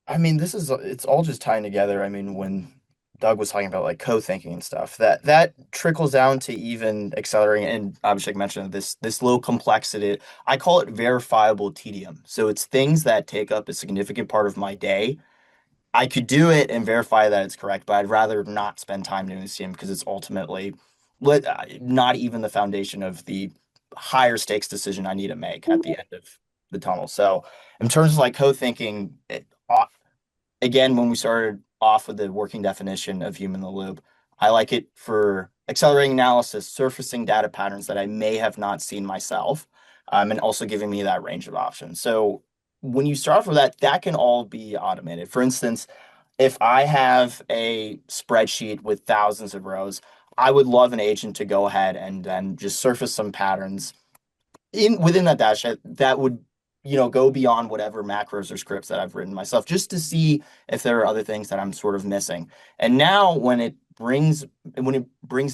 I mean, it's all just tying together. I mean, when Doug was talking about like co-thinking and stuff, that trickles down to even accelerating, and Abhishek mentioned this low complexity. I call it verifiable tedium. So it's things that take up a significant part of my day. I could do it and verify that it's correct, but I'd rather not spend time doing this because it's ultimately not even the foundation of the higher stakes decision I need to make at the end of the tunnel. So in terms of like code thinking, again, when we started off with the working definition of human in the loop, I like it for accelerating analysis, surfacing data patterns that I may have not seen myself, and also giving me that range of options. So when you start off with that, that can all be automated. For instance, if I have a spreadsheet with thousands of rows, I would love an agent to go ahead and then just surface some patterns within that data set that would go beyond whatever macros or scripts that I've written myself just to see if there are other things that I'm sort of missing. And now when it brings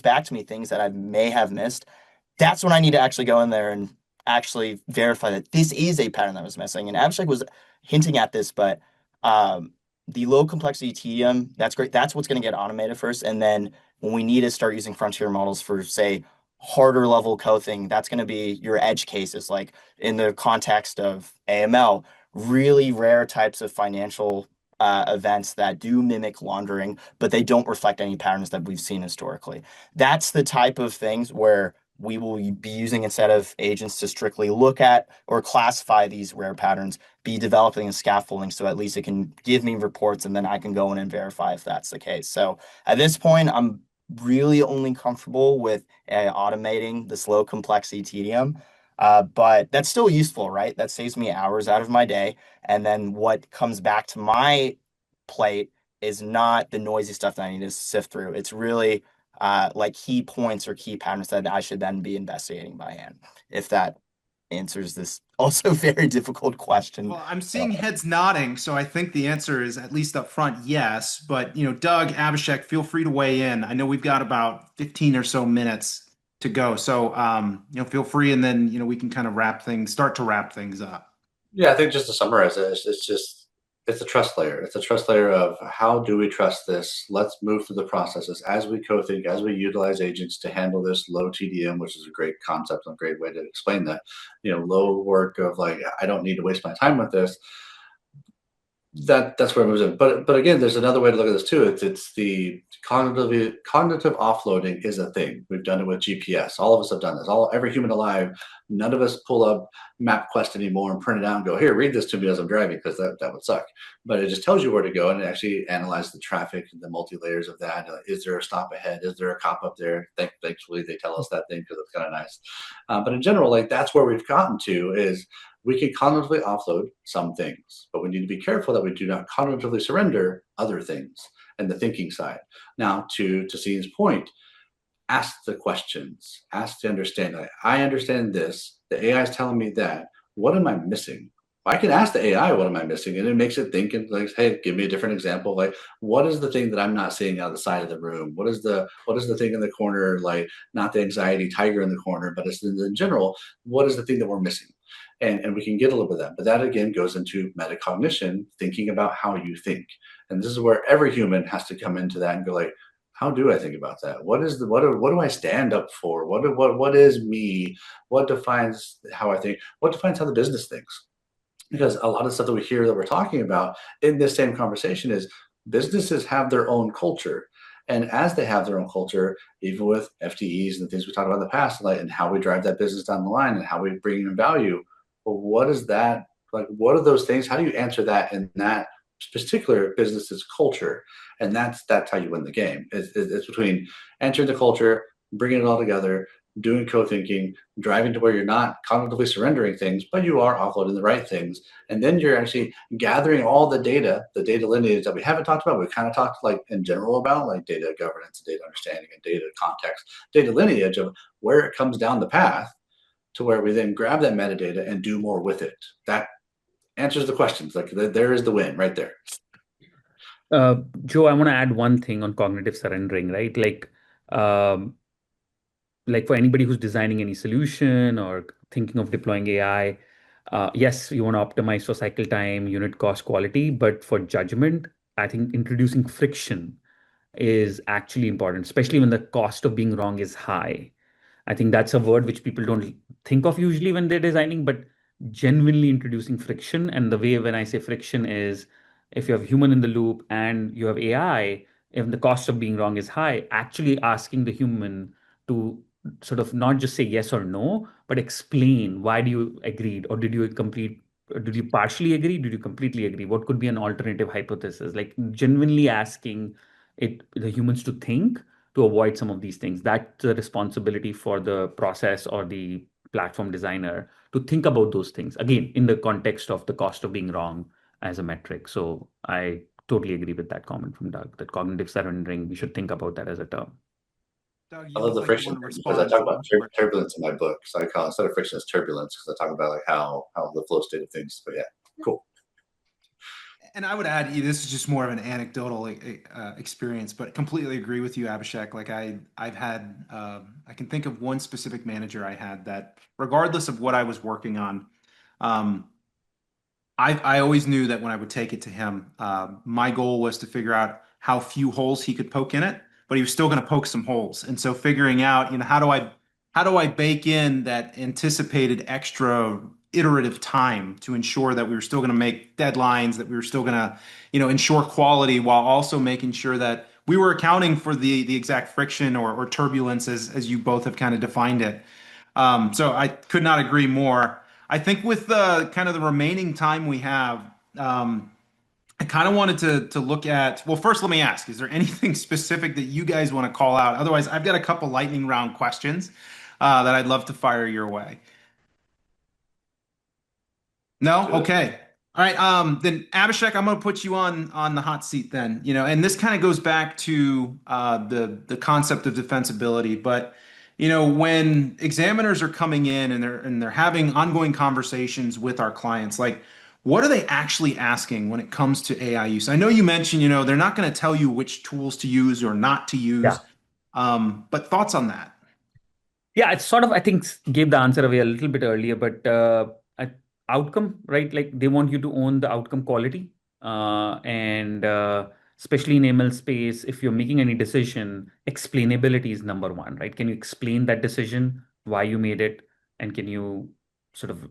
back to me things that I may have missed, that's when I need to actually go in there and actually verify that this is a pattern that was missing. And Abstract was hinting at this, but the low complexity tedium, that's great. That's what's going to get automated first. And then when we need to start using frontier models for, say, harder level coding, that's going to be your edge cases, like in the context of AML, really rare types of financial events that do mimic laundering, but they don't reflect any patterns that we've seen historically. That's the type of things where we will be using, instead of agents to strictly look at or classify these rare patterns, be developing a scaffolding so at least it can give me reports and then I can go in and verify if that's the case. So at this point, I'm really only comfortable with automating this low complexity tedium. But that's still useful, right? That saves me hours out of my day. And then what comes back to my plate is not the noisy stuff that I need to sift through. It's really like key points or key patterns that I should then be investigating by hand, if that answers this also very difficult question.
Well, I'm seeing heads nodding, so I think the answer is at least up front, yes. But Doug, Abhishek, feel free to weigh in. I know we've got about 15 or so minutes to go, so feel free, and then we can kind of start to wrap things up.
Yeah, I think just to summarize it, it's a trust layer. It's a trust layer of how do we trust this? Let's move through the processes as we co-think, as we utilize agents to handle this low TDM, which is a great concept and a great way to explain that. Low work of like, I don't need to waste my time with this. That's where it moves in. But again, there's another way to look at this too. It's the cognitive offloading is a thing. We've done it with GPS. All of us have done this. Every human alive. None of us pull up MapQuest anymore and print it out and go, here, read this to me as I'm driving, because that would suck. But it just tells you where to go, and it actually analyzes the traffic and the multi-layers of that. Is there a stop ahead? Is there a cop up there? Thankfully, they tell us that thing because it's kind of nice. But in general, like that's where we've gotten to is we can cognitively offload some things, but we need to be careful that we do not cognitively surrender other things and the thinking side. Now, to Cian's point, ask the questions, ask to understand. I understand this. The AI is telling me that. What am I missing? I can ask the AI, what am I missing? And it makes it think and like, hey, give me a different example. Like, what is the thing that I'm not seeing out the side of the room? What is the thing in the corner? Like, not the anxiety tiger in the corner, but it's in general, what is the thing that we're missing? And we can get a little bit of that. But that again goes into metacognition, thinking about how you think. And this is where every human has to come into that and go like, how do I think about that? What do I stand up for? What is me? What defines how I think? What defines how the business thinks? Because a lot of stuff that we hear that we're talking about in this same conversation is businesses have their own culture. And as they have their own culture, even with FTEs and the things we talked about in the past, like, and how we drive that business down the line and how we bring in value, well, what is that? Like, what are those things? How do you answer that in that particular business's culture? And that's how you win the game. It's between entering the culture, bringing it all together, doing co-thinking, driving to where you're not cognitively surrendering things, but you are offloading the right things. And then you're actually gathering all the data lineage that we haven't talked about. We've kind of talked like in general about like data governance, data understanding, and data context, data lineage of where it comes down the path to where we then grab that metadata and do more with it. That answers the questions. Like there is the win right there.
Joe, I want to add one thing on cognitive surrendering, right? Like for anybody who's designing any solution or thinking of deploying AI, yes, you want to optimize for cycle time, unit cost, quality, but for judgment, I think introducing friction is actually important, especially when the cost of being wrong is high. I think that's a word which people don't think of usually when they're designing, but genuinely introducing friction. And the way when I say friction is if you have human in the loop and you have AI, if the cost of being wrong is high, actually asking the human to sort of not just say yes or no, but explain why do you agreed or did you partially agree? Did you completely agree? What could be an alternative hypothesis? Like genuinely asking the humans to think to avoid some of these things. That's the responsibility for the process or the platform designer to think about those things. Again, in the context of the cost of being wrong as a metric. So I totally agree with that comment from Doug, that cognitive surrendering, we should think about that as a term.
Doug,
I
you
love
look
the
like you
friction
want to
thing because I
respond.
talk about turbulence in my book. So I call instead of friction, it's turbulence because I talk about like how the flow state of things. But yeah, cool.
And I would add, this is just more of an anecdotal experience, but completely agree with you, Abhishek. Like I've had, I can think of one specific manager I had that, regardless of what I was working on, um, I always knew that when I would take it to him, my goal was to figure out how few holes he could poke in it, but he was still going to poke some holes. And so figuring out, how do I bake in that anticipated extra iterative time to ensure that we were still going to make deadlines, that we were still going to, ensure quality while also making sure that we were accounting for the exact friction or turbulence as you both have kind of defined it. So I could not agree more. I think with the kind of the remaining time we have, I kind of wanted to look at, well, first let me ask, is there anything specific that you guys want to call out? Otherwise, I've got a couple lightning round questions that I'd love to fire your way. No?
Do it.
Okay. All right. Then Abhishek, I'm going to put you on the hot seat then, and this kind of goes back to the concept of defensibility, but when examiners are coming in and they're having ongoing conversations with our clients, like what are they actually asking when it comes to AI use? I know you mentioned, they're not going to tell you which tools to use or not to use,
Yeah.
but thoughts on that?
Yeah, it's sort of, I think, gave the answer away a little bit earlier, but outcome, right? Like they want you to own the outcome quality. And especially in ML space, if you're making any decision, explainability is number one, right? Can you explain that decision, why you made it, and can you sort of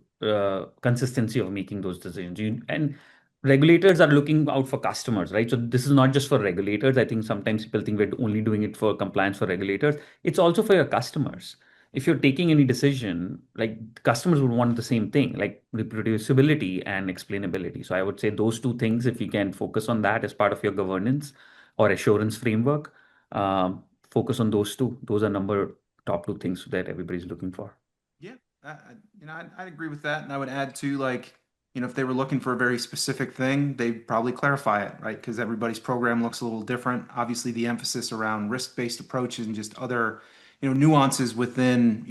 consistency of making those decisions? And regulators are looking out for customers, right? So this is not just for regulators. I think sometimes people think we're only doing it for compliance for regulators. It's also for your customers. If you're taking any decision, like customers would want the same thing, like reproducibility and explainability. So I would say those two things, if you can focus on that as part of your governance or assurance framework, focus on those two. Those are top two things that everybody's looking for.
Yeah, I'd agree with that, and I would add to like, if they were looking for a very specific thing, they'd probably clarify it, right? Because everybody's program looks a little different. Obviously, the emphasis around risk-based approaches and just other, nuances within,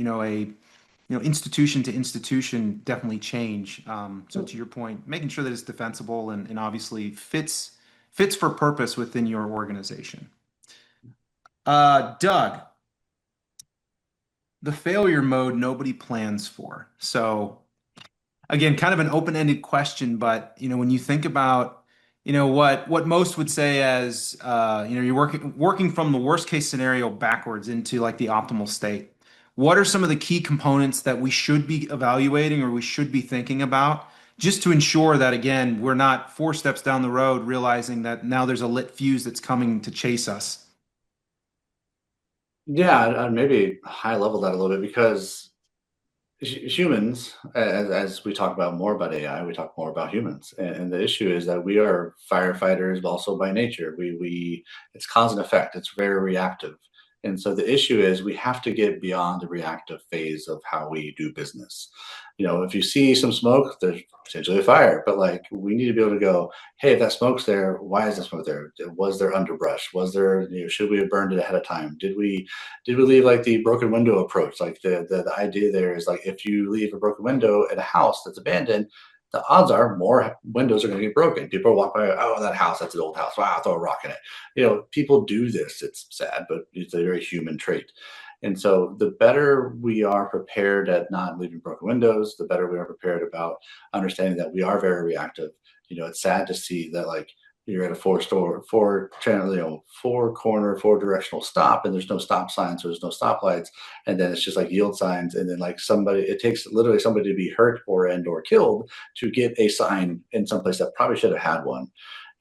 institution to institution definitely change. So to your point, making sure that it's defensible and obviously fits for purpose within your organization. Doug, the failure mode nobody plans for. So again, kind of an open-ended question, but when you think about what most would say as you're working from the worst case scenario backwards into like the optimal state. What are some of the key components that we should be evaluating or we should be thinking about just to ensure that again we're not 4 steps down the road realizing that now there's a lit fuse that's coming to chase us?
Yeah, I'd maybe high level that a little bit because humans, as we talk about more about AI, we talk more about humans, and the issue is that we are firefighters also by nature. We it's cause and effect. It's very reactive, and so the issue is we have to get beyond the reactive phase of how we do business. If you see some smoke, there's potentially a fire, but like we need to be able to go, hey, if that smoke's there, why is that smoke there? Was there underbrush? Was there, should we have burned it ahead of time? Did we leave like the broken window approach? Like the idea there is like if you leave a broken window at a house that's abandoned, the odds are more windows are going to get broken. People walk by, oh, that house, that's an old house. Wow, I'll throw a rock in it. People do this. It's sad, but it's a very human trait. And so the better we are prepared at not leaving broken windows, the better we are prepared about understanding that we are very reactive. It's sad to see that like you're at a four channel, four corner, four directional stop, and there's no stop signs, so there's no stoplights, and then it's just like yield signs, and then like it takes literally somebody to be hurt or killed to get a sign in some place that probably should have had one.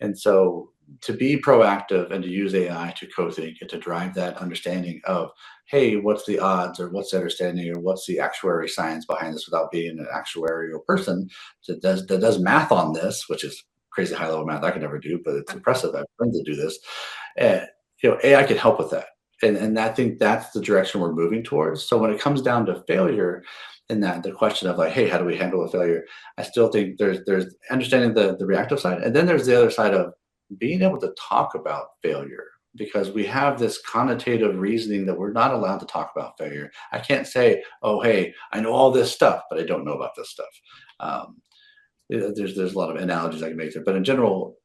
And so to be proactive and to use AI to co-think and to drive that understanding of, hey, what's the odds or what's the understanding or what's the actuary science behind this without being an actuarial person that does math on this, which is crazy high level math I can never do, but it's impressive. I have friends that do this. And AI can help with that. And I think that's the direction we're moving towards. So when it comes down to failure, and that the question of like, hey, how do we handle a failure? I still think there's understanding the reactive side, and then there's the other side of being able to talk about failure because we have this connotative reasoning that we're not allowed to talk about failure. I can't say, oh, hey, I know all this stuff, but I don't know about this stuff. There's a lot of analogies I can make there, but in general,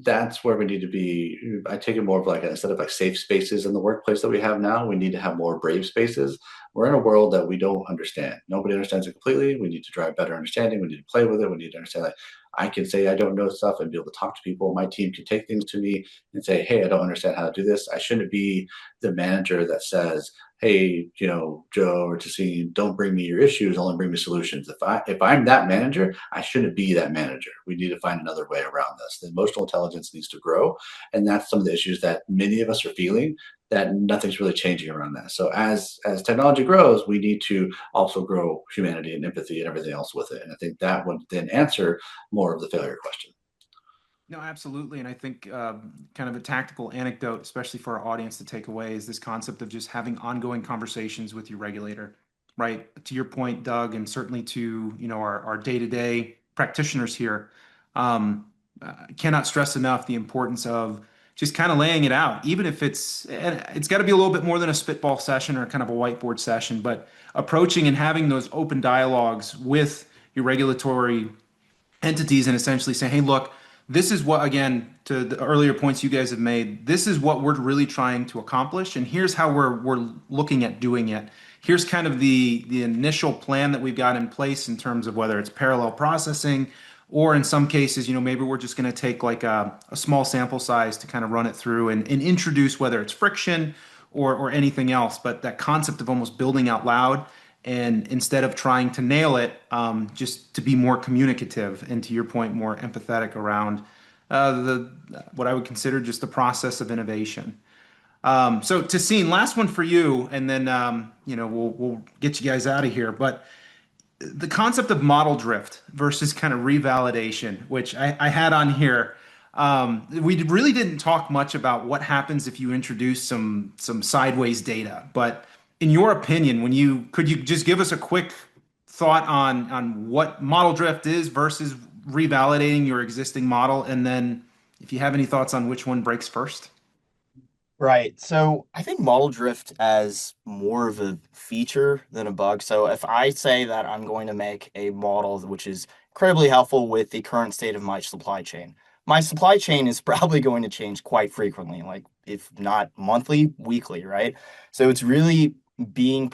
that's where we need to be. I take it more of like, instead of like safe spaces in the workplace that we have now, we need to have more brave spaces. We're in a world that we don't understand. Nobody understands it completely. We need to drive better understanding. We need to play with it. We need to understand that I can say I don't know stuff and be able to talk to people. My team can take things to me and say, hey, I don't understand how to do this. I shouldn't be the manager that says, hey, Joe or Tassine, don't bring me your issues, only bring me solutions. If I'm that manager, I shouldn't be that manager. We need to find another way around this. The emotional intelligence needs to grow, and that's some of the issues that many of us are feeling, that nothing's really changing around that. So as technology grows, we need to also grow humanity and empathy and everything else with it. And I think that would then answer more of the failure question.
No, absolutely. And I think kind of a tactical anecdote, especially for our audience to take away, is this concept of just having ongoing conversations with your regulator, right? To your point, Doug, and certainly to, our day-to-day practitioners here, cannot stress enough the importance of just kind of laying it out, even if and it's got to be a little bit more than a spitball session or kind of a whiteboard session, but approaching and having those open dialogues with your regulatory entities and essentially say, hey, look, this is what, again, to the earlier points you guys have made, this is what we're really trying to accomplish. And here's how we're looking at doing it. Here's kind of the initial plan that we've got in place in terms of whether it's parallel processing, or in some cases, maybe we're just going to take like a small sample size to kind of run it through and introduce whether it's friction or anything else. But that concept of almost building out loud, and instead of trying to nail it, just to be more communicative and, to your point, more empathetic around what I would consider just the process of innovation. So Tassine, last one for you, and then we'll get you guys out of here. But the concept of model drift versus kind of revalidation, which I had on here. We really didn't talk much about what happens if you introduce some sideways data. But in your opinion, could you just give us a quick thought on what model drift is versus revalidating your existing model, and then if you have any thoughts on which one breaks first?
Right. So I think model drift as more of a feature than a bug. So if I say that I'm going to make a model which is incredibly helpful with the current state of my supply chain is probably going to change quite frequently, like if not monthly, weekly, right? So it's really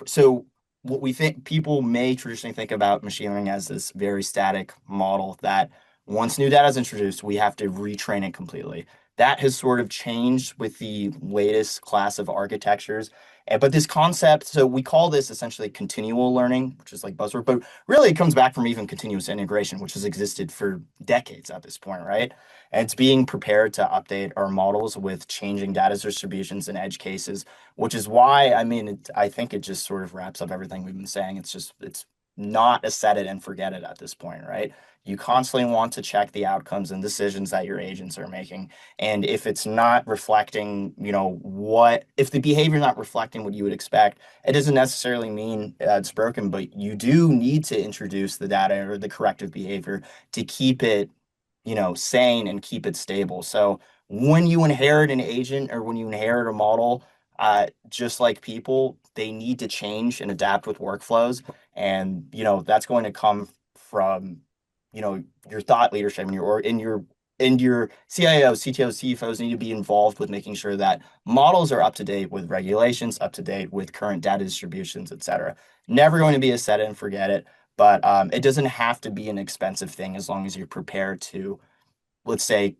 so what we think people may traditionally think about machine learning as this very static model that once new data is introduced, we have to retrain it completely. That has sort of changed with the latest class of architectures. But this concept, so we call this essentially continual learning, which is like buzzword, but really it comes back from even continuous integration, which has existed for decades at this point, right? And it's being prepared to update our models with changing data distributions and edge cases, which is why, I think it just sort of wraps up everything we've been saying. It's not a set it and forget it at this point, right? You constantly want to check the outcomes and decisions that your agents are making. And if it's not reflecting, if the behavior is not reflecting what you would expect, it doesn't necessarily mean it's broken, but you do need to introduce the data or the corrective behavior to keep it, sane and keep it stable. So when you inherit an agent or when you inherit a model, just like people, they need to change and adapt with workflows. And, that's going to come from, your thought leadership and your CIOs, CTOs, CFOs need to be involved with making sure that models are up to date with regulations, up to date with current data distributions, et cetera. Never going to be a set it and forget it, but it doesn't have to be an expensive thing as long as you're prepared to, let's say,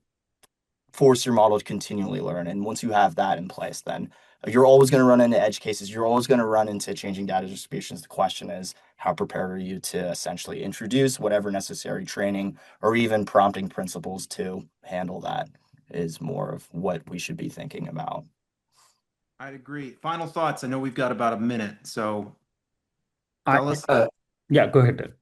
force your model to continually learn. And once you have that in place, then you're always going to run into edge cases. You're always going to run into changing data distributions. The question is, how prepared are you to essentially introduce whatever necessary training or even prompting principles to handle that is more of what we should be thinking about.
I'd agree. Final thoughts. I know we've got about a minute, so
I,
fellas.
yeah, go ahead.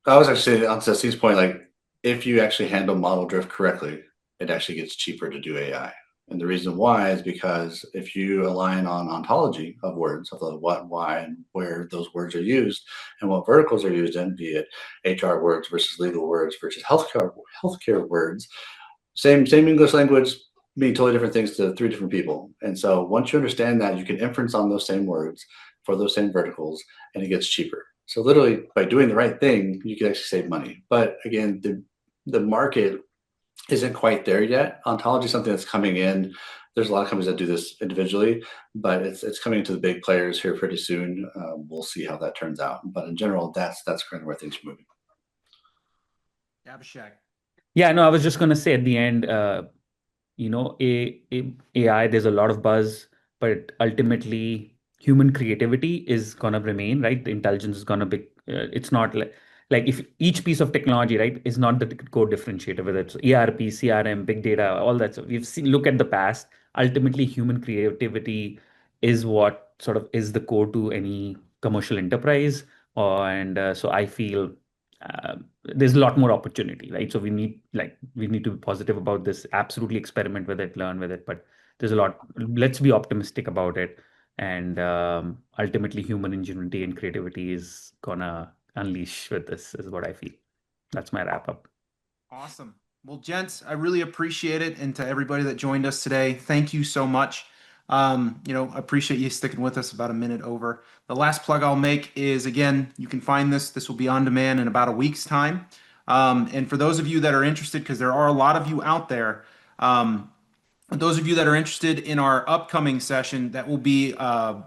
I was actually on Ceci's point, like if you actually handle model drift correctly, it actually gets cheaper to do AI. And the reason why is because if you align on ontology of words, of the what, why, and where those words are used, and what verticals are used in, be it HR words versus legal words versus healthcare words, same English language, mean totally different things to three different people. And so once you understand that, you can inference on those same words for those same verticals, and it gets cheaper. So literally, by doing the right thing, you can actually save money. But again, the market isn't quite there yet. Ontology is something that's coming in. There's a lot of companies that do this individually, but it's coming to the big players here pretty soon. We'll see how that turns out. But in general, that's kind of where things are moving.
Abhishek.
Yeah, no, I was just going to say at the end, AI, there's a lot of buzz, but ultimately human creativity is going to remain, right? The intelligence is going to be, it's not like if each piece of technology, right, is not the core differentiator, whether it's ERP, CRM, big data, all that. So we've seen, look at the past, ultimately human creativity is what sort of is the core to any commercial enterprise. And so I feel uh, there's a lot more opportunity, right? So we need to be positive about this. Absolutely experiment with it, learn with it, but there's a lot. Let's be optimistic about it, and ultimately, human ingenuity and creativity is gonna unleash with this. Is what I feel. That's my wrap up.
Awesome. Well, gents, I really appreciate it. And to everybody that joined us today, thank you so much. I appreciate you sticking with us about a minute over. The last plug I'll make is, again, you can find this. This will be on demand in about a week's time. And for those of you that are interested, because there are a lot of you out there, those of you that are interested in our upcoming session, that will be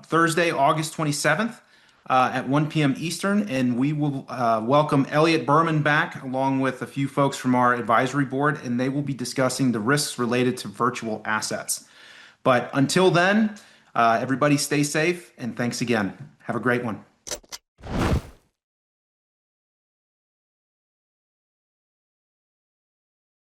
Thursday, August 27th at 1 p.m. Eastern. And we will welcome Elliot Berman back along with a few folks from our advisory board, and they will be discussing the risks related to virtual assets. But until then, everybody stay safe, and thanks again. Have a great one.